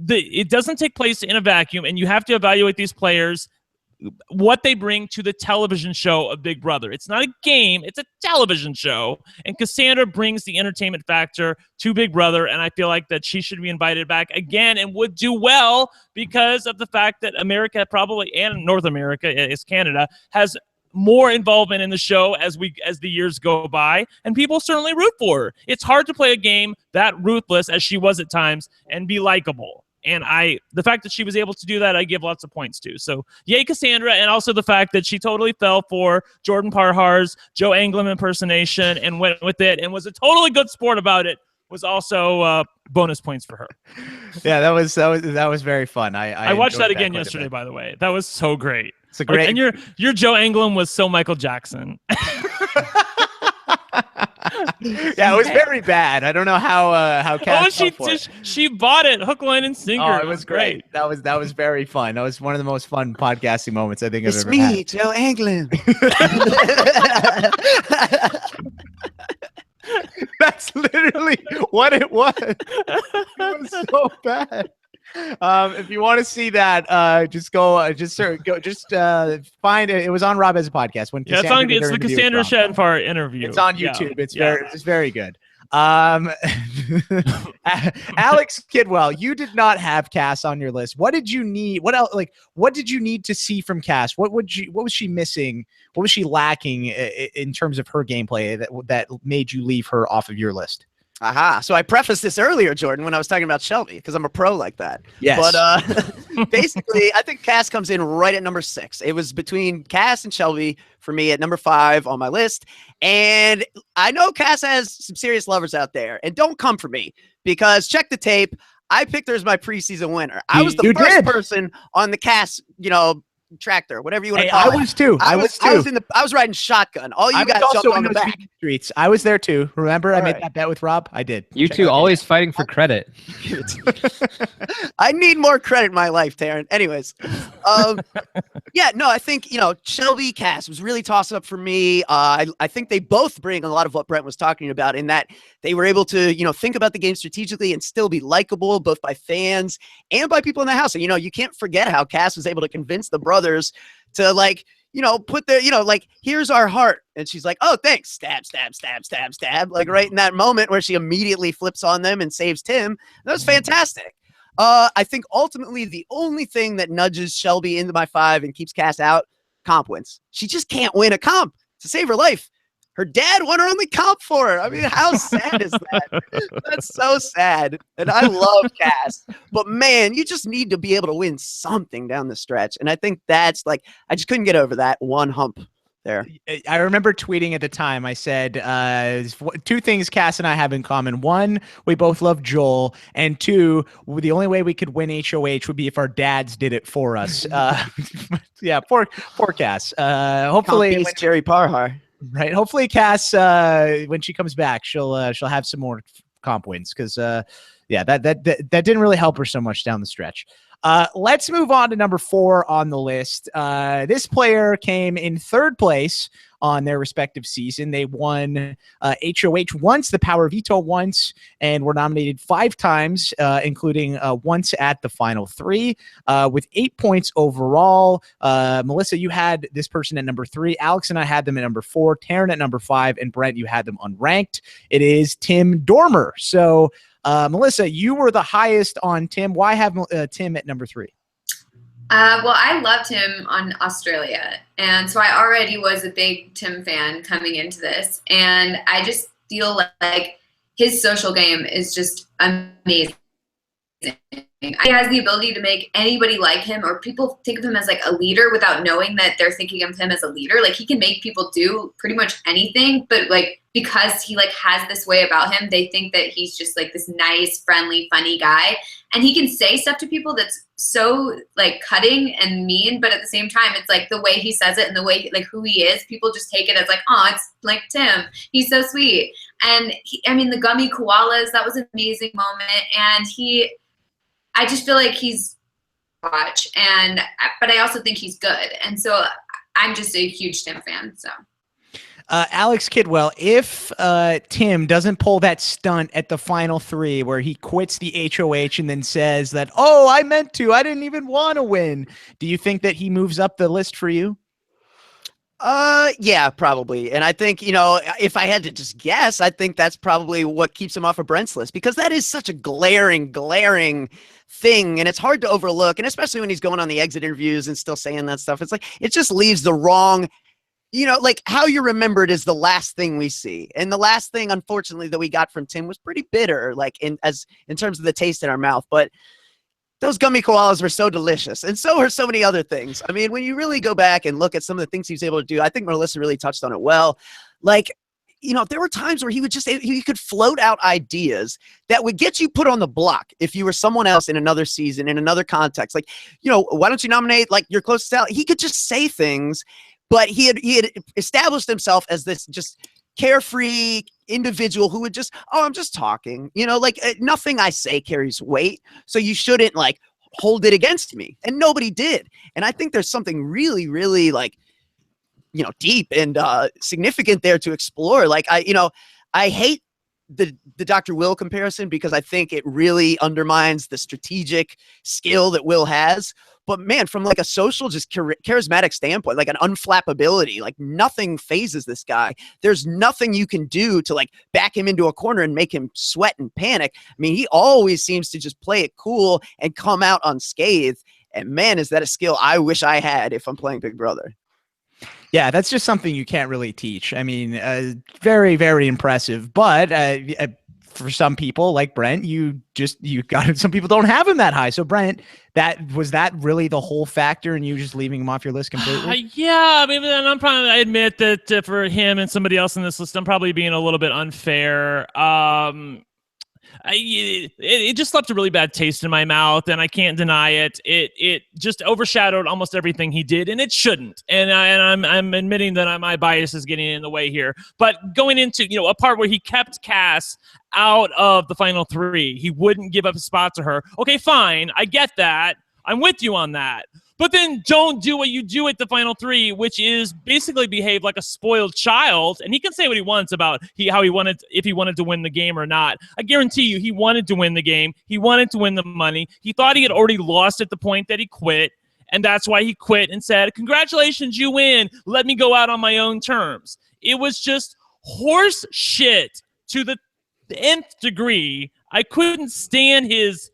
it doesn't take place in a vacuum, and you have to evaluate these players, what they bring to the television show of Big Brother. It's not a game, it's a television show. And Cassandra brings the entertainment factor to Big Brother, and I feel like that she should be invited back again and would do well because of the fact that America probably, and North America is Canada, has more involvement in the show as the years go by, and people certainly root for her. It's hard to play a game that ruthless as she was at times and be likable. And the fact that she was able to do that, I give lots of points to. So yay, Cassandra. And also the fact that she totally fell for Jordan Parhar's Joe Anglim impersonation and went with it and was a totally good sport about it was also bonus points for her. Yeah, that was very fun. I watched that again yesterday, by the way. That was so great. It's a great. And your Joe Anglim was so Michael Jackson. Yeah, it was very bad. I don't know how Cass she bought it hook, line, and sinker. Oh, it was great. That was very fun. That was one of the most fun podcasting moments I think I've ever had. It's me, Joe Anglin. That's literally what it was. It was so bad. If you want to see that, just find it. It was on Rob as a podcast when it's the Cassandra Shanfar interview. It's on YouTube. It's very good. Alex Kidwell, you did not have Cass on your list. What did you need? What else? Like, what did you need to see from Cass? What was she missing? What was she lacking in terms of her gameplay that made you leave her off of your list? Aha. So I prefaced this earlier, Jordan, when I was talking about Shelby, because I'm a pro like that. Yes. But basically, I think Cass comes in right at number 6. It was between Cass and Shelby for me at number 5 on my list. And I know Cass has some serious lovers out there. And don't come for me, because check the tape. I picked her as my preseason winner. I was the first person on the Cass, tractor, whatever you want to call it. I was too. I was riding shotgun. All you guys jumped on the back. Streets. I was there too. Remember, I made that bet with Rob. I did. You two always fighting for credit. I need more credit in my life, Taryn. Anyways, I think Shelby, Cass was really toss up for me. I think they both bring a lot of what Brent was talking about in that they were able to think about the game strategically and still be likable both by fans and by people in the house. And you can't forget how Cass was able to convince the brothers to put their, here's our heart. And she's like, oh, thanks. Stab, stab, stab, stab, stab. Like right in that moment where she immediately flips on them and saves Tim. That was fantastic. I think ultimately the only thing that nudges Shelby into my 5 and keeps Cass out comp wins. She just can't win a comp to save her life. Her dad won her only comp for her. I mean, how sad is that? That's so sad. And I love Cass, but man, you just need to be able to win something down the stretch. And I think that's like, I just couldn't get over that one hump there. I remember tweeting at the time, I said, two things Cass and I have in common. One, we both love Joel. And two, the only way we could win HOH would be if our dads did it for us. Yeah, poor Cass. Hopefully Jerry Parhar. Right. Hopefully Cass, when she comes back, she'll have some more comp wins. Cause yeah, that didn't really help her so much down the stretch. Let's move on to number 4 on the list. This player came in 3rd place on their respective season. They won HOH once, the Power Veto once, and were nominated 5 times, including once at the final 3, with 8 points overall. Melissa, you had this person at number 3. Alex and I had them at number 4. Taryn at number 5, and Brent, you had them unranked. It is Tim Dormer. So, Melissa, you were the highest on Tim. Why have Tim at number 3? Well, I loved him on Australia, and so I already was a big Tim fan coming into this, and I just feel like his social game is just amazing. He has the ability to make anybody like him, or people think of him as like a leader without knowing that they're thinking of him as a leader. Like, he can make people do pretty much anything, but like, because he like has this way about him, they think that he's just like this nice, friendly, funny guy. And he can say stuff to people that's so like cutting and mean, but at the same time, it's like the way he says it and the way like who he is, people just take it as like, oh, it's like Tim. He's so sweet. And I mean, the gummy koalas, that was an amazing moment. And I just feel like he's watch, but I also think he's good. And so I'm just a huge Tim fan. So. Alex Kidwell, if Tim doesn't pull that stunt at the final 3 where he quits the HOH and then says that, oh, I meant to, I didn't even want to win, do you think that he moves up the list for you? Yeah, probably. And I think, you know, if I had to just guess, I think that's probably what keeps him off of Brent's list, because that is such a glaring thing. And it's hard to overlook. And especially when he's going on the exit interviews and still saying that stuff, it's like, it just leaves the wrong, you know, like how you're remembered is the last thing we see. And the last thing, unfortunately, that we got from Tim was pretty bitter, like in terms of the taste in our mouth. But those gummy koalas were so delicious, and so are so many other things. I mean, when you really go back and look at some of the things he was able to do, I think Melissa really touched on it well. Like, you know, there were times where he could float out ideas that would get you put on the block if you were someone else in another season, in another context. Like, you know, why don't you nominate like your closest ally? He could just say things, but he had established himself as this just carefree individual who would just, oh, I'm just talking, you know, like nothing I say carries weight. So you shouldn't like hold it against me. And nobody did. And I think there's something really, really like, you know, deep and significant there to explore. Like, I hate the Dr. Will comparison because I think it really undermines the strategic skill that Will has. But man, from like a social, just charismatic standpoint, like an unflappability, like nothing phases this guy. There's nothing you can do to like back him into a corner and make him sweat and panic. I mean, he always seems to just play it cool and come out unscathed. And man, is that a skill I wish I had if I'm playing Big Brother. Yeah, that's just something you can't really teach. I mean, very, very impressive. But for some people like Brent, you got some people don't have him that high. So Brent, was that really the whole factor and you just leaving him off your list completely? Yeah, I mean, I admit that for him and somebody else in this list, I'm probably being a little bit unfair. It just left a really bad taste in my mouth, and I can't deny it. It just overshadowed almost everything he did, and it shouldn't. And I'm admitting that my bias is getting in the way here. But going into a part where he kept Cass out of the final 3, he wouldn't give up a spot to her. Okay, fine, I get that. I'm with you on that. But then don't do what you do at the final 3, which is basically behave like a spoiled child. And he can say what he wants about if he wanted to win the game or not. I guarantee you he wanted to win the game. He wanted to win the money. He thought he had already lost at the point that he quit. And that's why he quit and said, congratulations, you win. Let me go out on my own terms. It was just horse shit to the nth degree. I couldn't stand his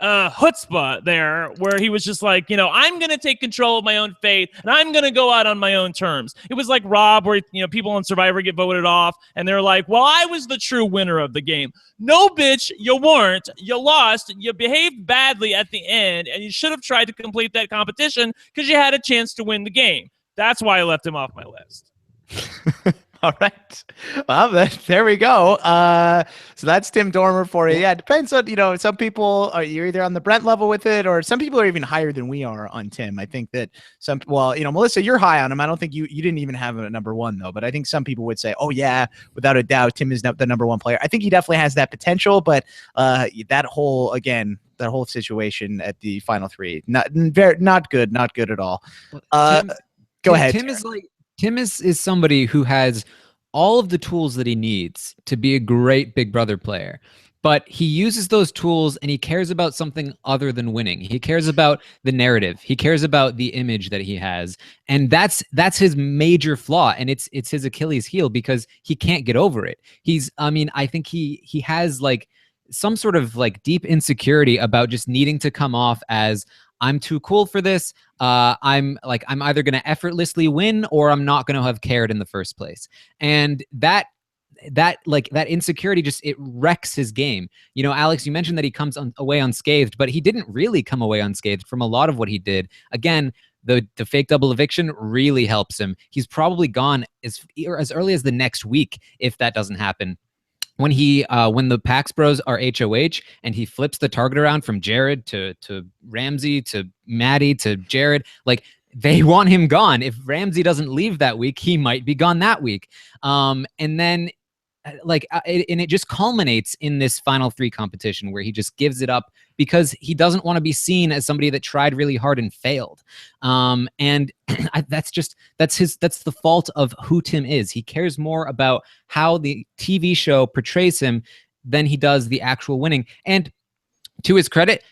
chutzpah there, where he was just like, I'm going to take control of my own fate and I'm going to go out on my own terms. It was like Rob, where, people on Survivor get voted off and they're like, well, I was the true winner of the game. No, bitch, you weren't. You lost. You behaved badly at the end and you should have tried to complete that competition because you had a chance to win the game. That's why I left him off my list. All right. Well, there we go. So that's Tim Dormer for you. Yeah, it depends on, some people you're either on the Brent level with it, or some people are even higher than we are on Tim. I think that Melissa, you're high on him. I don't think you didn't even have him at number one, though. But I think some people would say, oh, yeah, without a doubt, Tim is the number one player. I think he definitely has that potential. But that whole situation at the final three, not good at all. Go ahead. Tim is somebody who has all of the tools that he needs to be a great Big Brother player, but he uses those tools and he cares about something other than winning. He cares about the narrative. He cares about the image that he has, and that's his major flaw, and it's his Achilles heel because he can't get over it. I think he has like some sort of like deep insecurity about just needing to come off as, I'm too cool for this. I'm either going to effortlessly win or I'm not going to have cared in the first place. And that insecurity it wrecks his game. Alex, you mentioned that he comes away unscathed, but he didn't really come away unscathed from a lot of what he did. Again, the fake double eviction really helps him. He's probably gone as early as the next week if that doesn't happen. When the Pax Bros are HOH and he flips the target around from Jared to Ramsey to Maddie to Jared, like, they want him gone. If Ramsey doesn't leave that week, he might be gone that week. And then it just culminates in this final three competition where he just gives it up because he doesn't want to be seen as somebody that tried really hard and failed. And that's the fault of who Tim is. He cares more about how the TV show portrays him than he does the actual winning. And to his credit,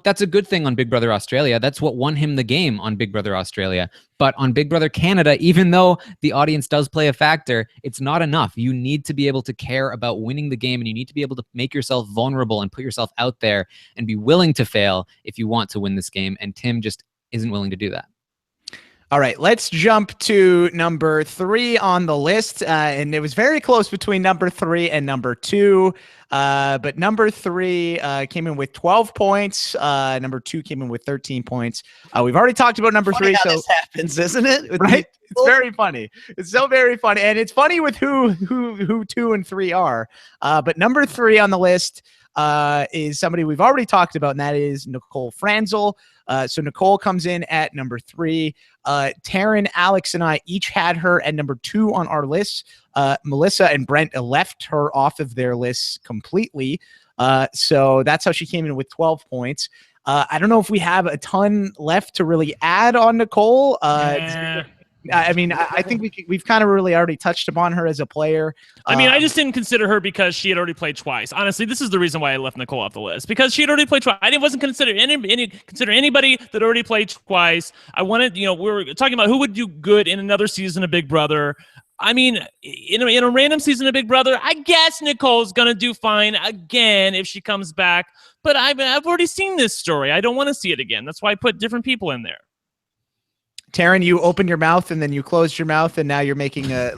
that's a good thing on Big Brother Australia. That's what won him the game on Big Brother Australia. But on Big Brother Canada, even though the audience does play a factor, it's not enough. You need to be able to care about winning the game, and you need to be able to make yourself vulnerable and put yourself out there and be willing to fail if you want to win this game. And Tim just isn't willing to do that. All right, let's jump to number 3 on the list. And it was very close between number 3 and number 2. But number 3 came in with 12 points. Number 2 came in with 13 points. We've already talked about number 3. So this happens, isn't it? Right? It's very funny. It's so very funny. And it's funny with who 2 and 3 are. But number 3 on the list is somebody we've already talked about, and that is Nicole Franzel. So Nicole comes in at number 3. Taryn, Alex, and I each had her at number 2 on our list. Melissa and Brent left her off of their lists completely. So that's how she came in with 12 points. I don't know if we have a ton left to really add on Nicole. I mean, I think we've kind of really already touched upon her as a player. I just didn't consider her because she had already played twice. Honestly, this is the reason why I left Nicole off the list, because she had already played twice. I wasn't consider anybody that already played twice. I wanted, we were talking about who would do good in another season of Big Brother. I mean, in a random season of Big Brother, I guess Nicole's gonna do fine again if she comes back. But I've already seen this story. I don't want to see it again. That's why I put different people in there. Taryn, you opened your mouth and then you closed your mouth, and now you're making a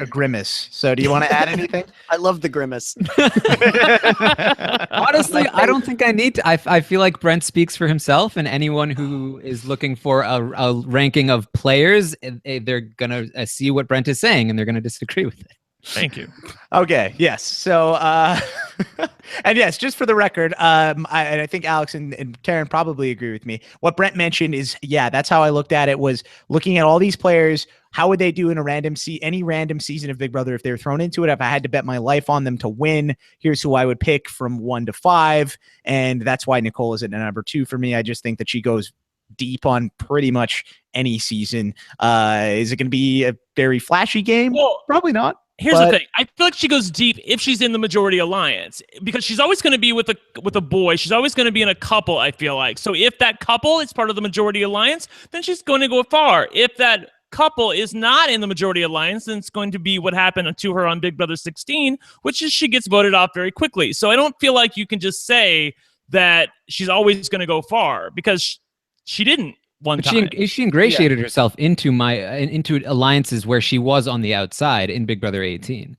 grimace. So do you want to add anything? I love the grimace. Honestly, I don't think I need to. I feel like Brent speaks for himself, and anyone who is looking for a ranking of players, they're going to see what Brent is saying, and they're going to disagree with it. Thank you. Okay. Yes. So, and yes, just for the record, I think Alex and Taryn probably agree with me. What Brent mentioned is, that's how I looked at it, was looking at all these players. How would they do in any random season of Big Brother if they were thrown into it? If I had to bet my life on them to win, here's who I would pick from 1 to 5. And that's why Nicole is at number 2 for me. I just think that she goes deep on pretty much any season. Is it going to be a very flashy game? Well, probably not. Here's the thing. I feel like she goes deep if she's in the majority alliance, because she's always going to be with a boy. She's always going to be in a couple, I feel like. So if that couple is part of the majority alliance, then she's going to go far. If that couple is not in the majority alliance, then it's going to be what happened to her on Big Brother 16, which is she gets voted off very quickly. So I don't feel like you can just say that she's always going to go far, because she didn't one But time. she ingratiated herself into into alliances where she was on the outside in Big Brother 18.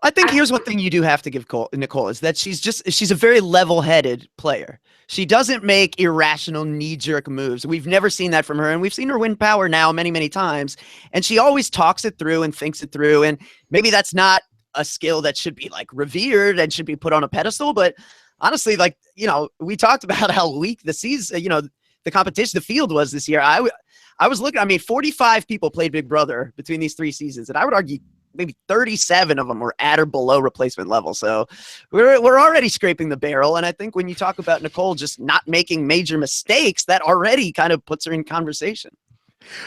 I think here's one thing you do have to give Nicole is that she's a very level-headed player. She doesn't make irrational knee-jerk moves. We've never seen that from her, and we've seen her win power now many, many times. And she always talks it through and thinks it through. And maybe that's not a skill that should be like revered and should be put on a pedestal. But honestly, like, you know, we talked about how weak the season, you know, the competition, the field was this year. I was looking, I mean, 45 people played Big Brother between these 3 seasons, and I would argue maybe 37 of them were at or below replacement level. So we're already scraping the barrel. And I think when you talk about Nicole just not making major mistakes, that already kind of puts her in conversation.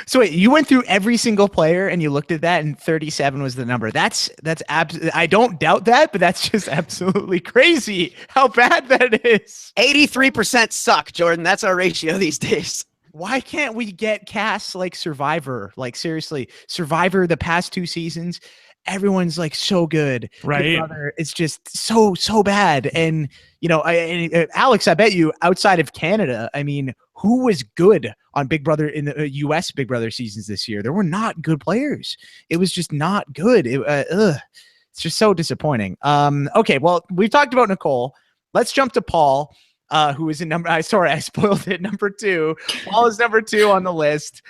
So wait, you went through every single player and you looked at that, and 37 was the number. That's I don't doubt that, but that's just absolutely crazy how bad that is. 83% suck, Jordan. That's our ratio these days. Why can't we get casts like Survivor? Like, seriously, Survivor, the past 2 seasons, everyone's like so good. Right. Big Brother, it's just so bad. And, you know, Alex, I bet you outside of Canada, I mean, who was good on Big Brother in the US Big Brother seasons this year? There were not good players. It was just not good. It's just so disappointing. Okay, well, we've talked about Nicole. Let's jump to Paul. Who is in number? Sorry, I spoiled it. Number 2. Paul is number 2 on the list.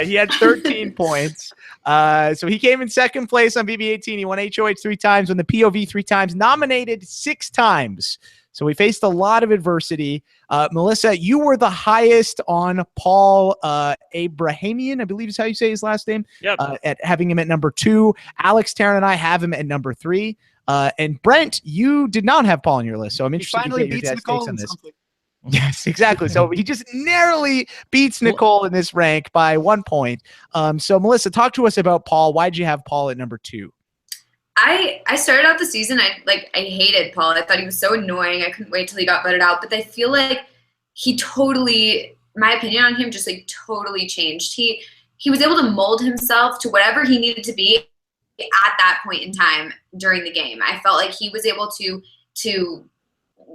He had 13 points. So he came in second place on BB18. He won HOH 3 times, won the POV 3 times, nominated 6 times. So we faced a lot of adversity. Melissa, you were the highest on Paul Abrahamian, I believe is how you say his last name. Yep. At having him at number 2. Alex, Taryn, and I have him at number 3. And Brent, you did not have Paul on your list, so I'm interested to get your dad's takes on this. Yes, exactly. So he just narrowly beats Nicole in this rank by 1 point. So Melissa, talk to us about Paul. Why did you have Paul at number 2? I started out the season, I hated Paul. I thought he was so annoying. I couldn't wait till he got voted out. But I feel like he totally, my opinion on him just like totally changed. He was able to mold himself to whatever he needed to be at that point in time during the game. I felt like he was able to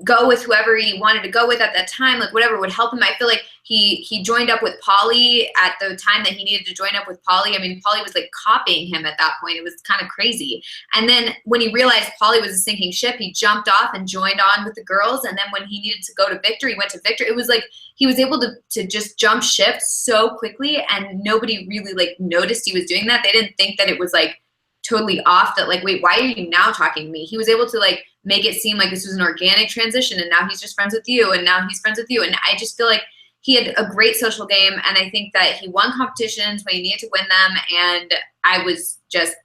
go with whoever he wanted to go with at that time, like whatever would help him. I feel like he joined up with Polly at the time that he needed to join up with Polly. I mean, Polly was like copying him at that point. It was kind of crazy. And then when he realized Polly was a sinking ship, he jumped off and joined on with the girls. And then when he needed to go to Victor, he went to Victor. It was like he was able to just jump ship so quickly, and nobody really like noticed he was doing that. They didn't think that it was like totally off, that like, wait, why are you now talking to me? He was able to like make it seem like this was an organic transition, and now he's just friends with you, and now he's friends with you. And I just feel like he had a great social game, and I think that he won competitions when he needed to win them, and I was just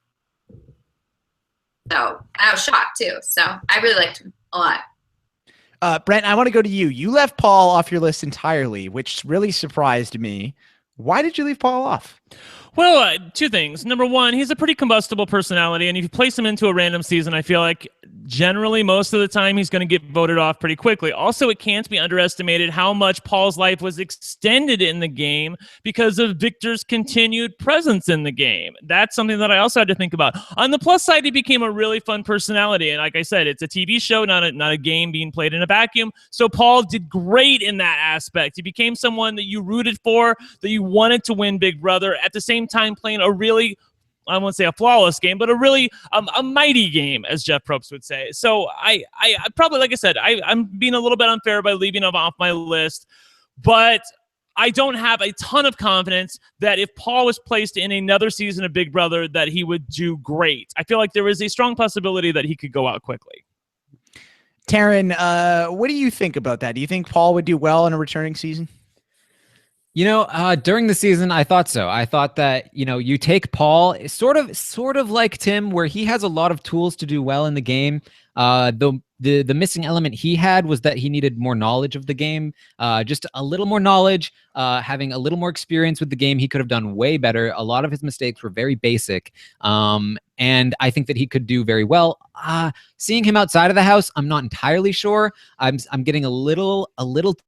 I was shocked too. So I really liked him a lot. Brent, I want to go to you. You left Paul off your list entirely, which really surprised me. Why did you leave Paul off? Well, 2 things. Number 1, he's a pretty combustible personality, and if you place him into a random season, I feel like generally most of the time he's going to get voted off pretty quickly. Also, it can't be underestimated how much Paul's life was extended in the game because of Victor's continued presence in the game. That's something that I also had to think about. On the plus side, he became a really fun personality, and like I said, it's a TV show, not a game being played in a vacuum. So Paul did great in that aspect. He became someone that you rooted for, that you wanted to win Big Brother, at the same time playing a really, I won't say a flawless game, but a really a mighty game, as Jeff Probst would say. So I probably, like I said, I'm being a little bit unfair by leaving him off my list, but I don't have a ton of confidence that if Paul was placed in another season of Big Brother, that he would do great. I feel like there is a strong possibility that he could go out quickly. Taryn, what do you think about that? Do you think Paul would do well in a returning season? You know, during the season, I thought so. I thought that, you know, you take Paul, sort of like Tim, where he has a lot of tools to do well in the game. The missing element he had was that he needed more knowledge of the game, just a little more knowledge, having a little more experience with the game. He could have done way better. A lot of his mistakes were very basic. And I think that he could do very well. Seeing him outside of the house, I'm not entirely sure. I'm getting a little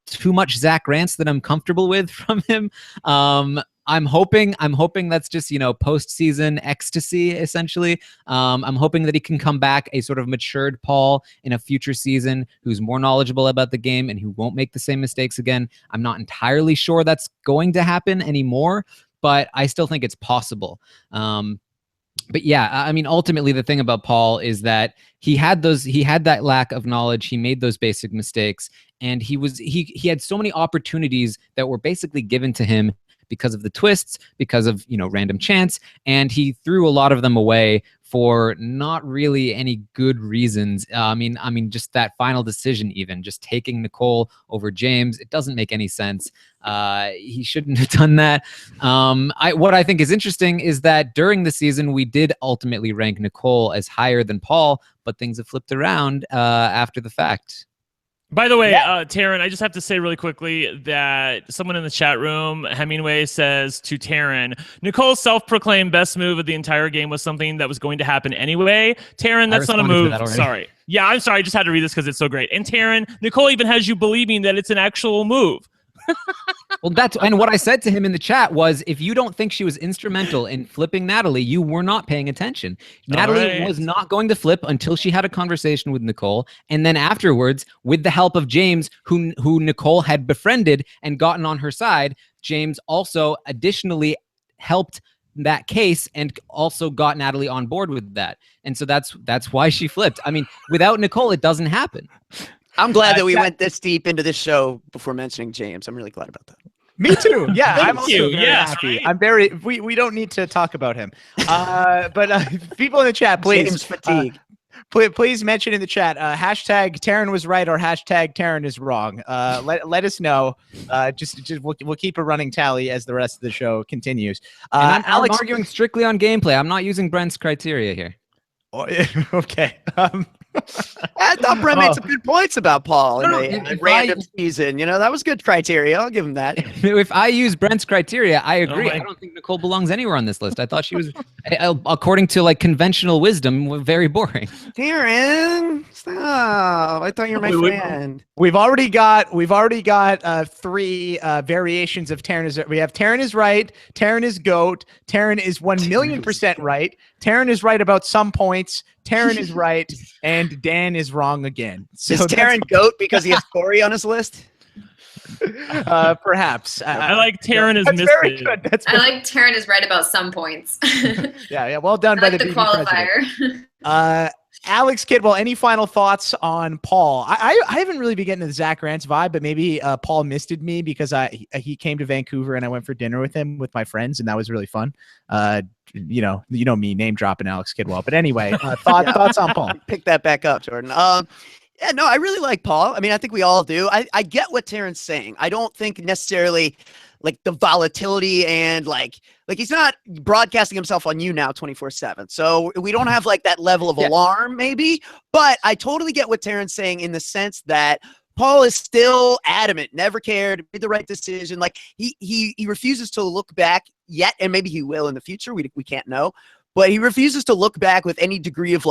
too much Zach Rance that I'm comfortable with from him. I'm hoping that's just, postseason ecstasy, essentially. I'm hoping that he can come back a sort of matured Paul in a future season who's more knowledgeable about the game and who won't make the same mistakes again. I'm not entirely sure that's going to happen anymore, but I still think it's possible. But yeah, I mean, ultimately, the thing about Paul is that he had that lack of knowledge. He made those basic mistakes, and he had so many opportunities that were basically given to him because of the twists, because of random chance, and he threw a lot of them away for not really any good reasons. I mean, just that final decision, even just taking Nicole over James, it doesn't make any sense. He shouldn't have done that. What I think is interesting is that during the season, we did ultimately rank Nicole as higher than Paul, but things have flipped around after the fact. By the way, Taryn, I just have to say really quickly that someone in the chat room, Hemingway, says to Taryn, Nicole's self-proclaimed best move of the entire game was something that was going to happen anyway. Taryn, that's not a move. Sorry. Yeah, I'm sorry. I just had to read this because it's so great. And Taryn, Nicole even has you believing that it's an actual move. Well, and what I said to him in the chat was, if you don't think she was instrumental in flipping Natalie, you were not paying attention. Natalie was not going to flip until she had a conversation with Nicole, and then afterwards, with the help of James, who Nicole had befriended and gotten on her side, James also additionally helped that case and also got Natalie on board with that. And so that's why she flipped. I mean, without Nicole, it doesn't happen. I'm glad that we went this deep into this show before mentioning James. I'm really glad about that. Me too. Yeah, I'm also you. very happy. Right. I'm very. We don't need to talk about him. But people in the chat, please. James fatigue. Please mention in the chat hashtag Taryn was right or hashtag Taryn is wrong. Let us know. Just we'll keep a running tally as the rest of the show continues. And I'm Alex, arguing strictly on gameplay. I'm not using Brent's criteria here. okay. I thought Brent made some good points about Paul in a random I- season. That was good criteria. I'll give him that. If I use Brent's criteria, I agree. my- I don't think Nicole belongs anywhere on this list. I thought she was, according to conventional wisdom, very boring. Taryn, stop. I thought you were my friend. We've already got 3 variations of Taryn. We have Taryn is right, Taryn is goat, Taryn is 1,000,000% right, Taryn is right about some points, Taryn is right, and Dan is wrong again. So Is Taryn goat because he has Corey on his list? Perhaps. I like Taryn is That's very misfit. good. I like Taryn is right about some points. Yeah. Well done I by like the BB qualifier. president. Alex Kidwell, any final thoughts on Paul? I haven't really been getting the Zach Rance vibe, but maybe Paul misted me because he came to Vancouver and I went for dinner with him with my friends, and that was really fun. You know me name dropping Alex Kidwell, but anyway, thoughts on Paul? Pick that back up, Jordan. Yeah, no, I really like Paul. I mean, I think we all do. I get what Taryn's saying. I don't think necessarily the volatility and like he's not broadcasting himself on you now 24/7. So we don't have that level of alarm maybe, but I totally get what Taryn's saying in the sense that Paul is still adamant, never cared, made the right decision. He refuses to look back yet, and maybe he will in the future. We can't know, but he refuses to look back with any degree of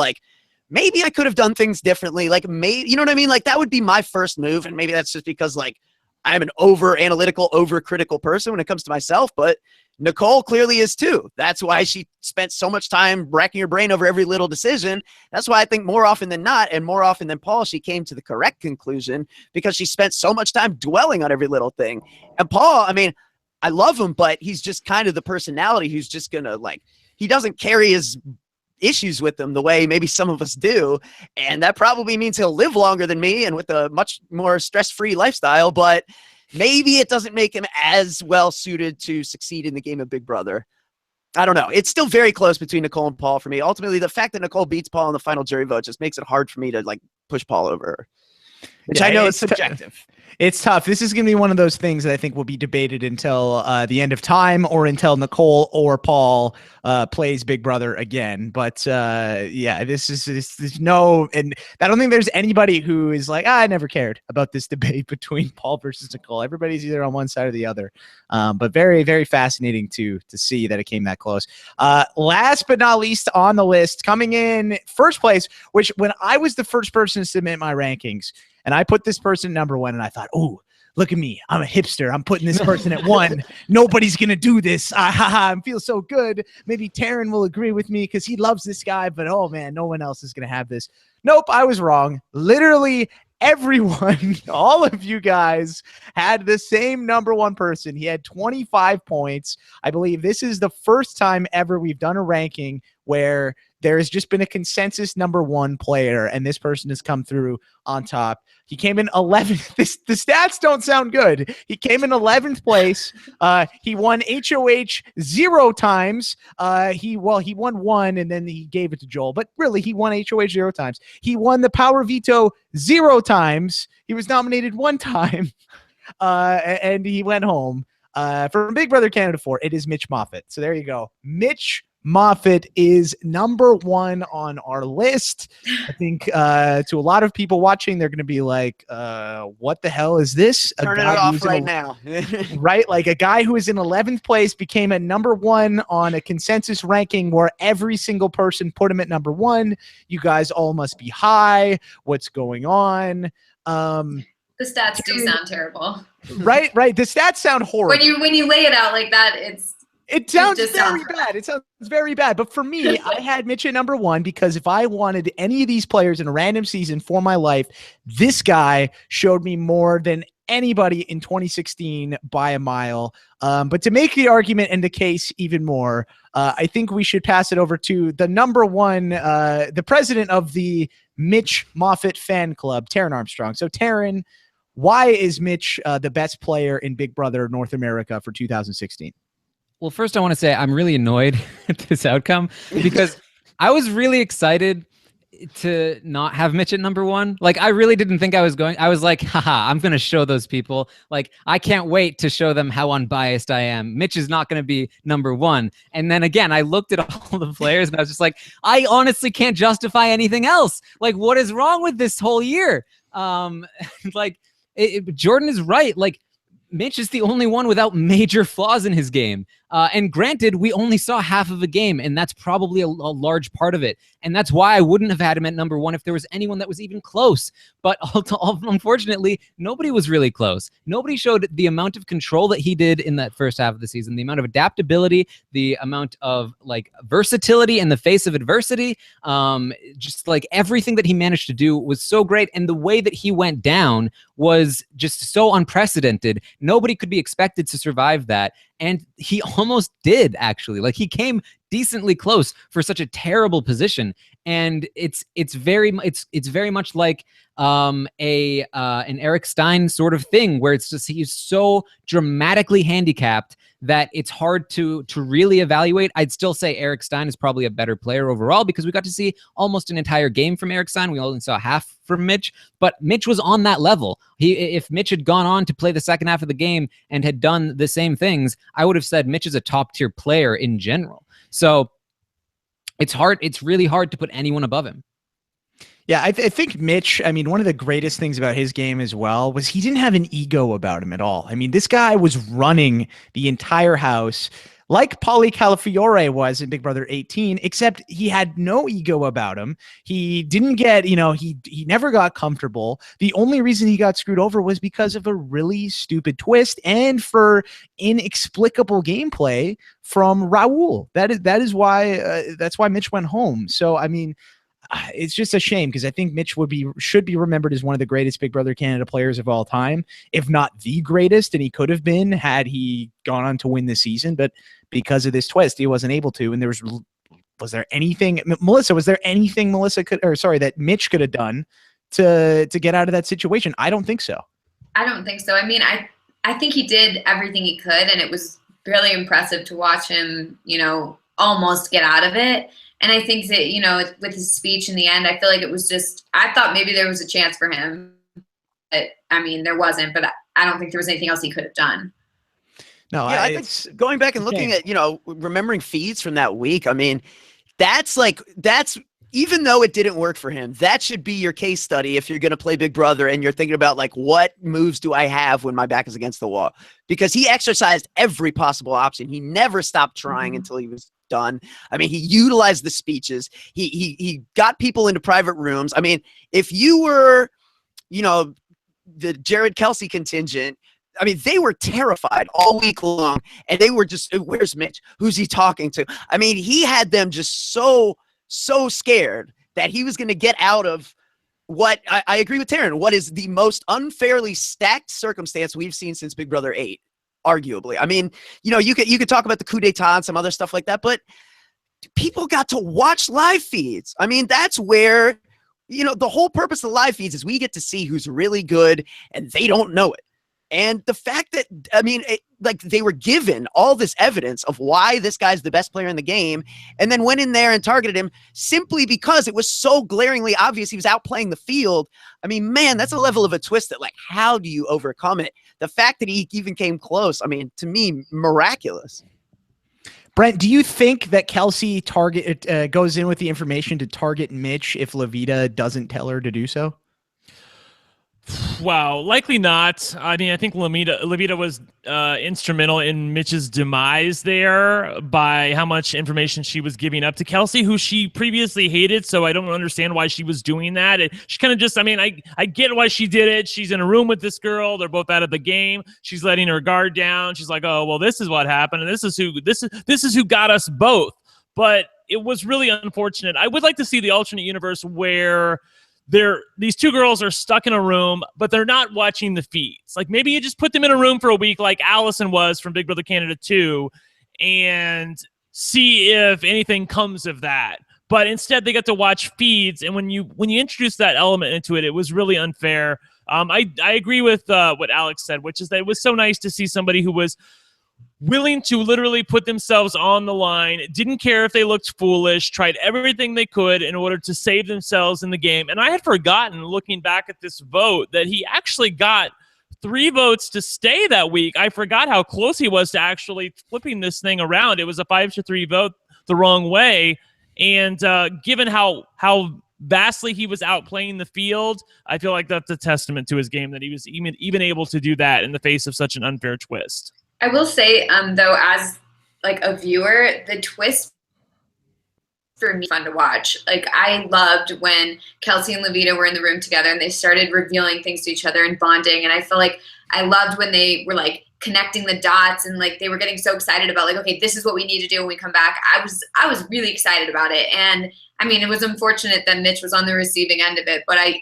maybe I could have done things differently. Maybe, you know what I mean? That would be my first move. And maybe that's just because I'm an over analytical, over critical person when it comes to myself, but Nicole clearly is too. That's why she spent so much time racking her brain over every little decision. That's why I think more often than not, and more often than Paul, she came to the correct conclusion because she spent so much time dwelling on every little thing. And Paul, I mean, I love him, but he's just kind of the personality who's just gonna he doesn't carry his issues with them the way maybe some of us do, and that probably means he'll live longer than me and with a much more stress-free lifestyle, but maybe it doesn't make him as well suited to succeed in the game of Big Brother. I don't know. It's still very close between Nicole and Paul for me. Ultimately, the fact that Nicole beats Paul in the final jury vote just makes it hard for me to push Paul over her, which I know is subjective. It's tough. This is going to be one of those things that I think will be debated until the end of time, or until Nicole or Paul plays Big Brother again. But yeah, this is no, and I don't think there's anybody who is I never cared about this debate between Paul versus Nicole. Everybody's either on one side or the other. But very, very fascinating to see that it came that close. Last but not least on the list, coming in first place, which when I was the first person to submit my rankings, and I put this person number 1, and I thought, oh, look at me. I'm a hipster. I'm putting this person at 1. Nobody's going to do this. I feel so good. Maybe Taryn will agree with me because he loves this guy, but oh man, no one else is going to have this. Nope, I was wrong. Literally everyone, all of you guys had the same number 1 person. He had 25 points. I believe this is the first time ever we've done a ranking where there has just been a consensus number 1 player, and this person has come through on top. He came in 11th. The stats don't sound good. He came in 11th place. He won HOH 0 times. He won 1, and then he gave it to Joel. But really, he won HOH 0 times. He won the Power Veto 0 times. He was nominated 1 time, and he went home. From Big Brother Canada 4, it is Mitch Moffat. So there you go. Mitch Moffat is number 1 on our list. I think to a lot of people watching, they're going to be like, what the hell is this? Turn it off right now. Right? Like a guy who is in 11th place became a number 1 on a consensus ranking where every single person put him at number 1. You guys all must be high. What's going on? The stats do sound terrible. Right. The stats sound horrible. When you lay it out like that, it sounds very bad. It sounds very bad. But for me, I had Mitch at number 1 because if I wanted any of these players in a random season for my life, this guy showed me more than anybody in 2016 by a mile. But to make the argument and the case even more, I think we should pass it over to the number 1, the president of the Mitch Moffat fan club, Taryn Armstrong. So Taryn, why is Mitch the best player in Big Brother North America for 2016? Well, first I want to say I'm really annoyed at this outcome because I was really excited to not have Mitch at number 1. Like, I really didn't think I was going. I was like, haha, I'm going to show those people. Like, I can't wait to show them how unbiased I am. Mitch is not going to be number 1. And then again, I looked at all the players and I was just like, I honestly can't justify anything else. Like, what is wrong with this whole year? Jordan is right. Like, Mitch is the only one without major flaws in his game. And granted, we only saw half of a game, and that's probably a large part of it. And that's why I wouldn't have had him at number 1 if there was anyone that was even close. But unfortunately, nobody was really close. Nobody showed the amount of control that he did in that first half of the season, the amount of adaptability, the amount of like versatility in the face of adversity. Just like everything that he managed to do was so great. And the way that he went down was just so unprecedented. Nobody could be expected to survive that. And he almost did, actually. Like, he came decently close for such a terrible position. And it's very much like an Eric Stein sort of thing, where it's just he's so dramatically handicapped that it's hard to really evaluate. I'd still say Eric Stein is probably a better player overall because we got to see almost an entire game from Eric Stein. We only saw half from Mitch, but Mitch was on that level. If Mitch had gone on to play the second half of the game and had done the same things, I would have said Mitch is a top tier player in general. So it's hard. It's really hard to put anyone above him. Yeah, I think Mitch, I mean, one of the greatest things about his game as well was he didn't have an ego about him at all. I mean, this guy was running the entire house like Pauly Calafiore was in Big Brother 18, except he had no ego about him. He didn't get, he never got comfortable. The only reason he got screwed over was because of a really stupid twist and for inexplicable gameplay from Raul. That is why that's why Mitch went home. So, I mean, it's just a shame because I think Mitch should be remembered as one of the greatest Big Brother Canada players of all time, if not the greatest, and he could have been had he gone on to win this season. But because of this twist, he wasn't able to. And was there anything, Melissa? Was there anything that Mitch could have done to get out of that situation? I don't think so. I don't think so. I mean, I think he did everything he could, and it was really impressive to watch him, almost get out of it. And I think that, with his speech in the end, I feel like it was just, I thought maybe there was a chance for him. But, I mean, there wasn't, but I don't think there was anything else he could have done. No, yeah, I think going back and looking at, remembering feeds from that week, I mean, that's even though it didn't work for him, that should be your case study if you're going to play Big Brother and you're thinking about, like, what moves do I have when my back is against the wall? Because he exercised every possible option. He never stopped trying until he was done. I mean, he utilized the speeches. He got people into private rooms. I mean, if you were, the Jared Kelsey contingent, I mean, they were terrified all week long, and they were just, where's Mitch? Who's he talking to? I mean, he had them just so scared that he was going to get out of what I agree with Taryn, what is the most unfairly stacked circumstance we've seen since Big Brother 8, arguably. I mean, you know, you could talk about the coup d'etat and some other stuff like that, but people got to watch live feeds. I mean, that's where, you know, the whole purpose of live feeds is we get to see who's really good, and they don't know it. And the fact that, I mean, like they were given all this evidence of why this guy's the best player in the game, and then went in there and targeted him simply because it was so glaringly obvious he was outplaying the field. I mean, man, that's a level of a twist that, like, how do you overcome it? The fact that he even came close, I mean, to me, miraculous. Brent, do you think that Kelsey goes in with the information to target Mitch if Levita doesn't tell her to do so? Wow, likely not. I mean, I think Levita was instrumental in Mitch's demise there by how much information she was giving up to Kelsey, who she previously hated. So I don't understand why she was doing that. She kind of just, I mean, I get why she did it. She's in a room with this girl. They're both out of the game. She's letting her guard down. She's like, oh, well, this is what happened, and this is who got us both. But it was really unfortunate. I would like to see the alternate universe where these two girls are stuck in a room, but they're not watching the feeds. Like, maybe you just put them in a room for a week like Allison was from Big Brother Canada 2 and see if anything comes of that. But instead they got to watch feeds, and when you introduce that element into it, it was really unfair. I agree with what Alex said, which is that it was so nice to see somebody who was willing to literally put themselves on the line, didn't care if they looked foolish, tried everything they could in order to save themselves in the game. And I had forgotten, looking back at this vote, that he actually got 3 votes to stay that week. I forgot how close he was to actually flipping this thing around. It was a 5-3 vote the wrong way. And given how vastly he was outplaying the field, I feel like that's a testament to his game that he was even able to do that in the face of such an unfair twist. I will say, though, as like a viewer, the twist for me fun to watch. Like, I loved when Kelsey and Levita were in the room together and they started revealing things to each other and bonding. And I feel like I loved when they were like connecting the dots and like they were getting so excited about like, okay, this is what we need to do when we come back. I was really excited about it. And I mean, it was unfortunate that Mitch was on the receiving end of it, but I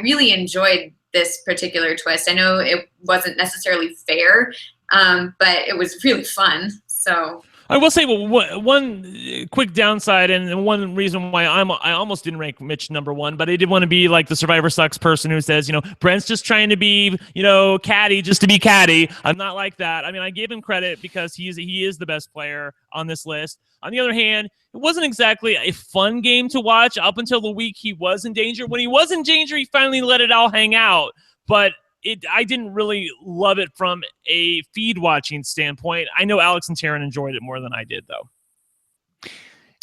really enjoyed this particular twist. I know it wasn't necessarily fair, but it was really fun. So I will say one quick downside, and one reason why I almost didn't rank Mitch number 1, but I did want to be like the Survivor Sucks person who says, Brent's just trying to be, catty just to be catty. I'm not like that. I mean, I gave him credit because he is the best player on this list. On the other hand, it wasn't exactly a fun game to watch up until the week he was in danger. When he was in danger, he finally let it all hang out. But I didn't really love it from a feed watching standpoint. I know Alex and Taryn enjoyed it more than I did, though.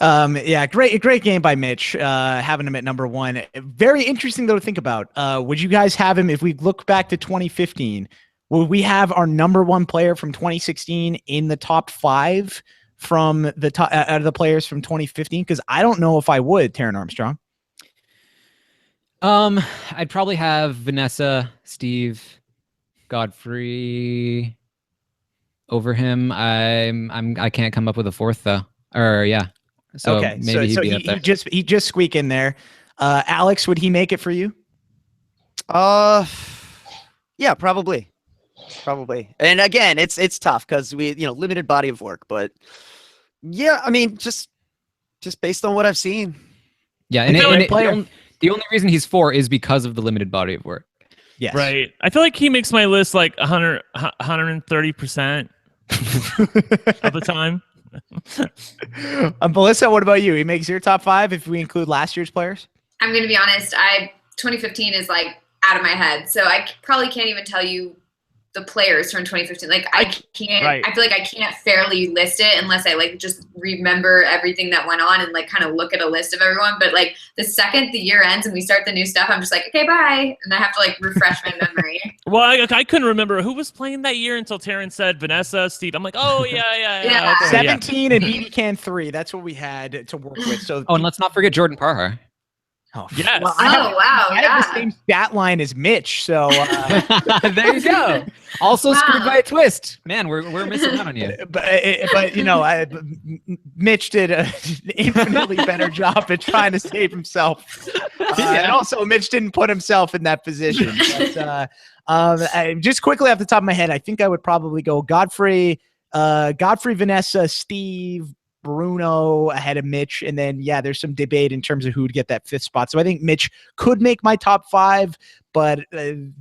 Yeah, great game by Mitch, having him at number 1. Very interesting, though, to think about. Would you guys have him, if we look back to 2015, would we have our number 1 player from 2016 in the top 5 from the top out of the players from 2015? Because I don't know if I would, Taryn Armstrong. I'd probably have Vanessa, Steve, Godfrey over him. I can't come up with a 4th though. Or yeah. So okay, maybe so he'd be up there. He just squeak in there. Alex, would he make it for you? Yeah, probably. And again, it's tough because we, limited body of work, but yeah, I mean, just based on what I've seen. Yeah, and the only reason he's 4 is because of the limited body of work. Yes. Right. I feel like he makes my list like 130% of the time. Melissa, what about you? He makes your top 5 if we include last year's players? I'm going to be honest. 2015 is like out of my head. So I probably can't even tell you the players from 2015. Like I can't, right. I feel like I can't fairly list it unless I like just remember everything that went on and like kind of look at a list of everyone. But like the second the year ends and we start the new stuff, I'm just like, okay, bye. And I have to like refresh my memory. Well, I couldn't remember who was playing that year until Taryn said Vanessa, Steve. I'm like, oh yeah. Okay, 17 and BB Can 3. That's what we had to work with. So and let's not forget Jordan Parhar. Oh, Yes. well, wow, I have the same stat line as Mitch, so There you go. Also Wow. screwed by a twist. Man, we're missing out on you. but you know, Mitch did an infinitely better job at trying to save himself, and also Mitch didn't put himself in that position. But, just quickly off the top of my head, I think I would probably go Godfrey, Vanessa, Steve, Bruno ahead of Mitch, and then there's some debate in terms of who would get that 5th spot. So I think Mitch could make my top 5, but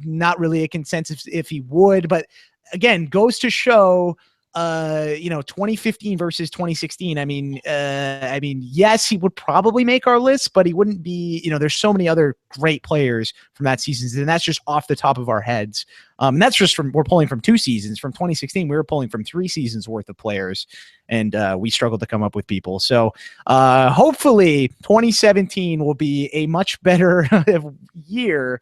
not really a consensus if he would. But again, goes to show, 2015 versus 2016. I mean, yes, he would probably make our list, but he wouldn't be. There's so many other great players from that season, and that's just off the top of our heads. And that's just we're pulling from 2 seasons. From 2016, we were pulling from 3 seasons worth of players, and we struggled to come up with people. So hopefully 2017 will be a much better year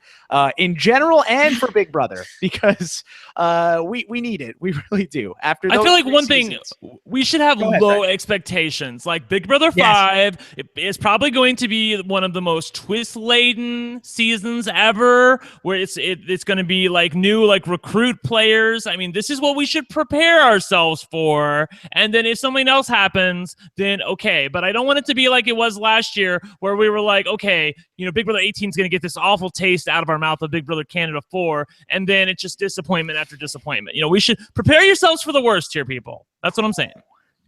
in general and for Big Brother, because we need it. We really do. After I those feel like 3 one seasons. thing, we should have low expectations. Like Big Brother 5 is probably going to be one of the most twist-laden seasons ever, where it's going to be like new, like recruit players. I mean, this is what we should prepare ourselves for. And then if something else happens, then okay. But I don't want it to be like it was last year, where we were like, okay, Big Brother 18 is going to get this awful taste out of our mouth of Big Brother Canada 4, and then it's just disappointment after disappointment. We should prepare yourselves for the worst here, people. That's what I'm saying.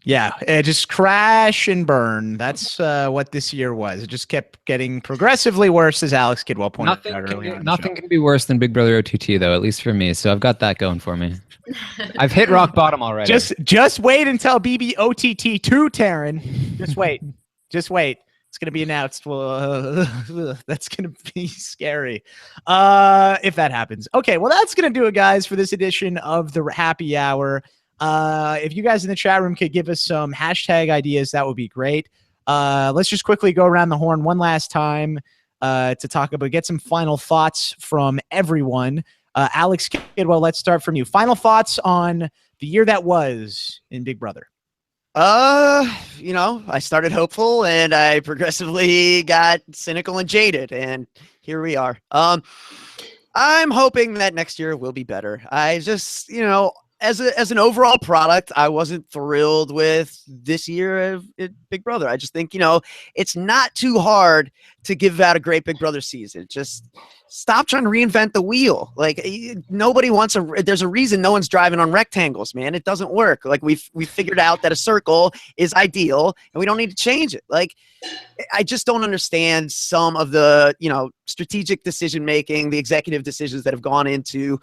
Yeah, just crash and burn. That's what this year was. It just kept getting progressively worse, as Alex Kidwell pointed out earlier. Nothing can be worse than Big Brother OTT, though, at least for me. So I've got that going for me. I've hit rock bottom already. Just wait until BBOTT 2, Taryn. Just wait. Just wait. It's going to be announced. Well, that's going to be scary if that happens. Okay, well, that's going to do it, guys, for this edition of the Happy Hour. If you guys in the chat room could give us some hashtag ideas, that would be great. Let's just quickly go around the horn one last time to talk about, get some final thoughts from everyone. Alex Kidwell, let's start from you. Final thoughts on the year that was in Big Brother. I started hopeful and I progressively got cynical and jaded, and here we are. I'm hoping that next year will be better. I just, as an overall product, I wasn't thrilled with this year of Big Brother. I just think, it's not too hard to give out a great Big Brother season. Just stop trying to reinvent the wheel. Like, nobody wants there's a reason no one's driving on rectangles, man. It doesn't work. Like, we figured out that a circle is ideal and we don't need to change it. Like, I just don't understand some of the, strategic decision-making, the executive decisions that have gone into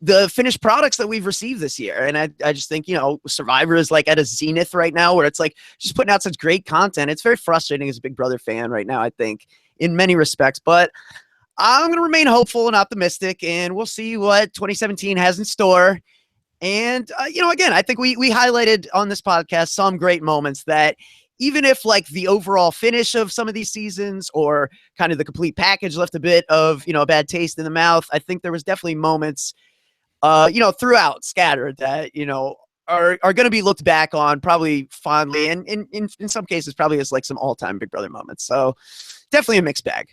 the finished products that we've received this year. And I just think, Survivor is like at a zenith right now, where it's like just putting out such great content. It's very frustrating as a Big Brother fan right now, I think, in many respects. But I'm going to remain hopeful and optimistic, and we'll see what 2017 has in store. And, again, I think we highlighted on this podcast some great moments that, even if like the overall finish of some of these seasons or kind of the complete package left a bit of, a bad taste in the mouth, I think there was definitely moments throughout scattered that, are going to be looked back on probably fondly, and in some cases probably as like some all-time Big Brother moments. So definitely a mixed bag.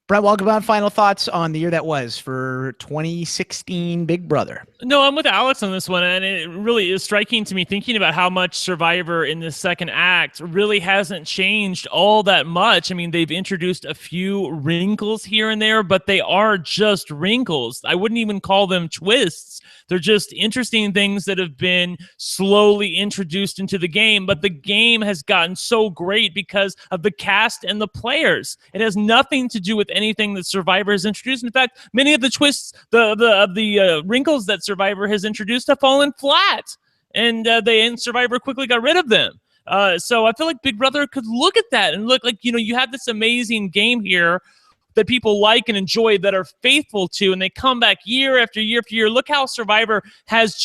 Brett, welcome on. Final thoughts on the year that was for 2016 Big Brother. No, I'm with Alex on this one, and it really is striking to me thinking about how much Survivor in this second act really hasn't changed all that much. I mean, they've introduced a few wrinkles here and there, but they are just wrinkles. I wouldn't even call them twists. They're just interesting things that have been slowly introduced into the game, but the game has gotten so great because of the cast and the players. It has nothing to do with anything that Survivor has introduced. In fact, many of the twists, the wrinkles that Survivor has introduced have fallen flat, and Survivor quickly got rid of them. So I feel like Big Brother could look at that and look like, you have this amazing game here that people like and enjoy, that are faithful to, and they come back year after year after year. Look how Survivor has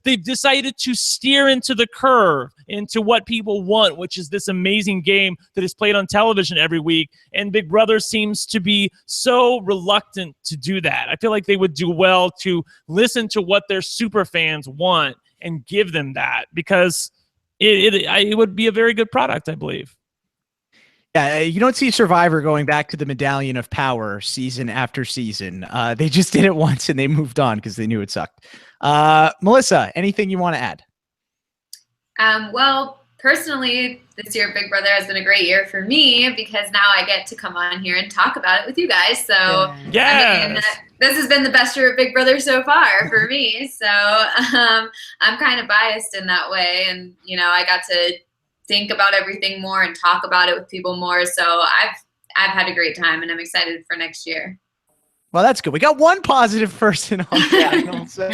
they've decided to steer into the curve, into what people want, which is this amazing game that is played on television every week. And Big Brother seems to be so reluctant to do that. I feel like they would do well to listen to what their super fans want and give them that, because it would be a very good product, I believe. Yeah, you don't see Survivor going back to the Medallion of Power season after season. They just did it once and they moved on because they knew it sucked. Melissa, anything you want to add? Well, personally, this year Big Brother has been a great year for me because now I get to come on here and talk about it with you guys. So I mean, this has been the best year of Big Brother so far for me. So I'm kind of biased in that way. And, you know, I got to think about everything more and talk about it with people more. So I've had a great time and I'm excited for next year. Well, that's good. We got one positive person on the panel, so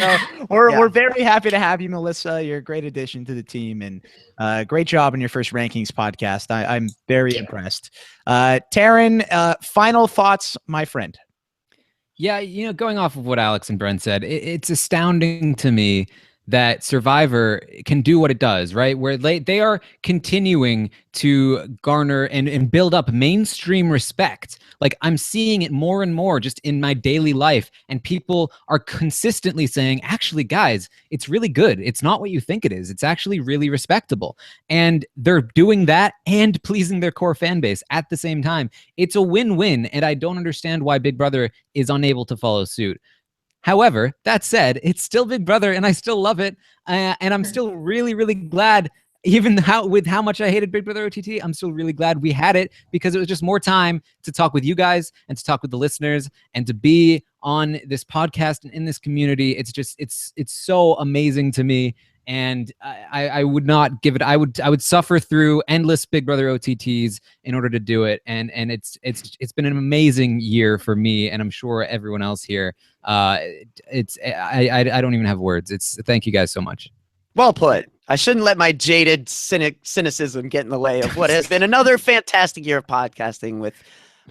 we're very happy to have you, Melissa. You're a great addition to the team, and great job on your first rankings podcast. I'm very impressed. Taryn, final thoughts, my friend. Yeah, you know, going off of what Alex and Brent said, it's astounding to me that Survivor can do what it does, right? Where they are continuing to garner and build up mainstream respect. Like, I'm seeing it more and more just in my daily life, and people are consistently saying, actually, guys, it's really good. It's not what you think it is. It's actually really respectable. And they're doing that and pleasing their core fan base at the same time. It's a win-win, and I don't understand why Big Brother is unable to follow suit. However, that said, it's still Big Brother, and I still love it, and I'm still really, really glad. Even with how much I hated Big Brother OTT, I'm still really glad we had it because it was just more time to talk with you guys and to talk with the listeners and to be on this podcast and in this community. It's just it's so amazing to me, and I would not give it. I would suffer through endless Big Brother OTTs in order to do it, and it's been an amazing year for me, and I'm sure everyone else here. I don't even have words. Thank you guys so much. Well put. I shouldn't let my jaded cynicism get in the way of what has been another fantastic year of podcasting with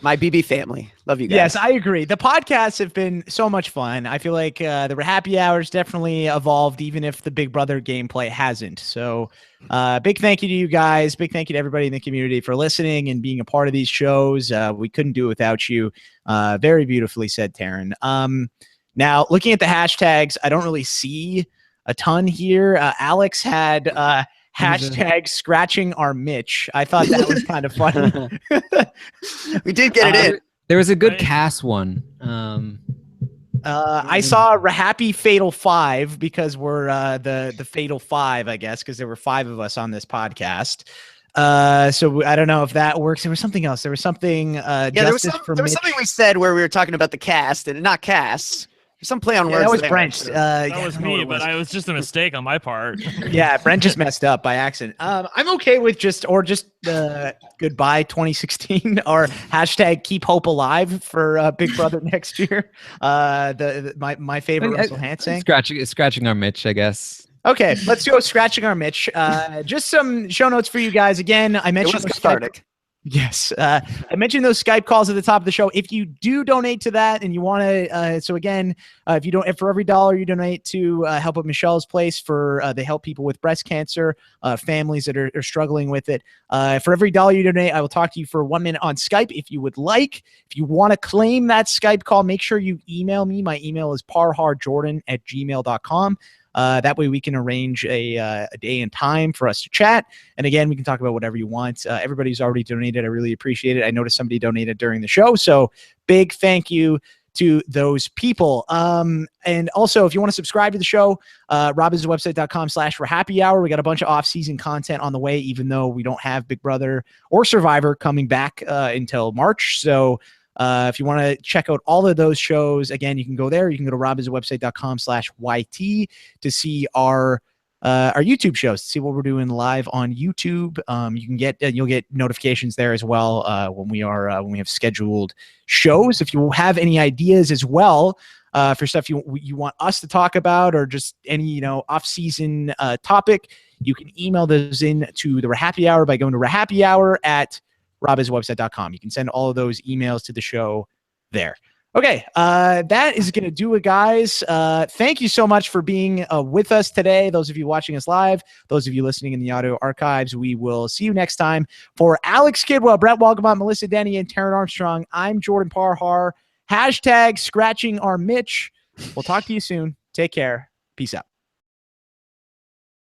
my BB family. Love you guys. Yes, I agree. The podcasts have been so much fun. I feel like the RHAPpy Hours definitely evolved, even if the Big Brother gameplay hasn't. So big thank you to you guys. Big thank you to everybody in the community for listening and being a part of these shows. We couldn't do it without you. Very beautifully said, Taryn. Now, looking at the hashtags, I don't really see a ton here. Alex had hashtag scratching our Mitch. I thought that was kind of funny. We did get it in. There was a good Cass one. I saw RHAPpy Fatal 5 because we're the Fatal 5, I guess, because there were 5 of us on this podcast. So I don't know if that works. There was something else. There was something. There was something we said where we were talking about the cast and not casts. Some play on words. That was there. Brent. That was me, but it was just a mistake on my part. Yeah, Brent just messed up by accident. I'm okay with just goodbye 2016 or hashtag keep hope alive for Big Brother next year. My favorite Russell Hansen. Scratching our Mitch, I guess. Okay, let's go scratching our Mitch. Just some show notes for you guys. Again, I mentioned cathartic. Yes. I mentioned those Skype calls at the top of the show. If you do donate to that and you want to, so again, if for every $1 you donate to help at Michelle's place they help people with breast cancer, families that are struggling with it. For every $1 you donate, I will talk to you for 1 minute on Skype. If you would like, if you want to claim that Skype call, make sure you email me. My email is parharjordan@gmail.com. That way we can arrange a day and time for us to chat. And again, we can talk about whatever you want. Everybody's already donated. I really appreciate it. I noticed somebody donated during the show. So big thank you to those people. And also, if you want to subscribe to the show, robhasawebsite.com/RHAPpy Hour. We got a bunch of off-season content on the way, even though we don't have Big Brother or Survivor coming back until March. So if you want to check out all of those shows, again, you can go there. You can go to robhasawebsite.com/YT to see our YouTube shows, to see what we're doing live on YouTube. You'll get notifications there as well when we have scheduled shows. If you have any ideas as well for stuff you want us to talk about, or just any off-season topic, you can email those in to the RHAPpy Hour by going to RHAPpyHour@robhasawebsite.com. You can send all of those emails to the show there. Okay, that is going to do it, guys. Thank you so much for being with us today. Those of you watching us live, those of you listening in the audio archives, we will see you next time. For Alex Kidwell, Brett Walgamont, Melissa Denny, and Taryn Armstrong, I'm Jordan Parhar. Hashtag scratching our Mitch. We'll talk to you soon. Take care. Peace out.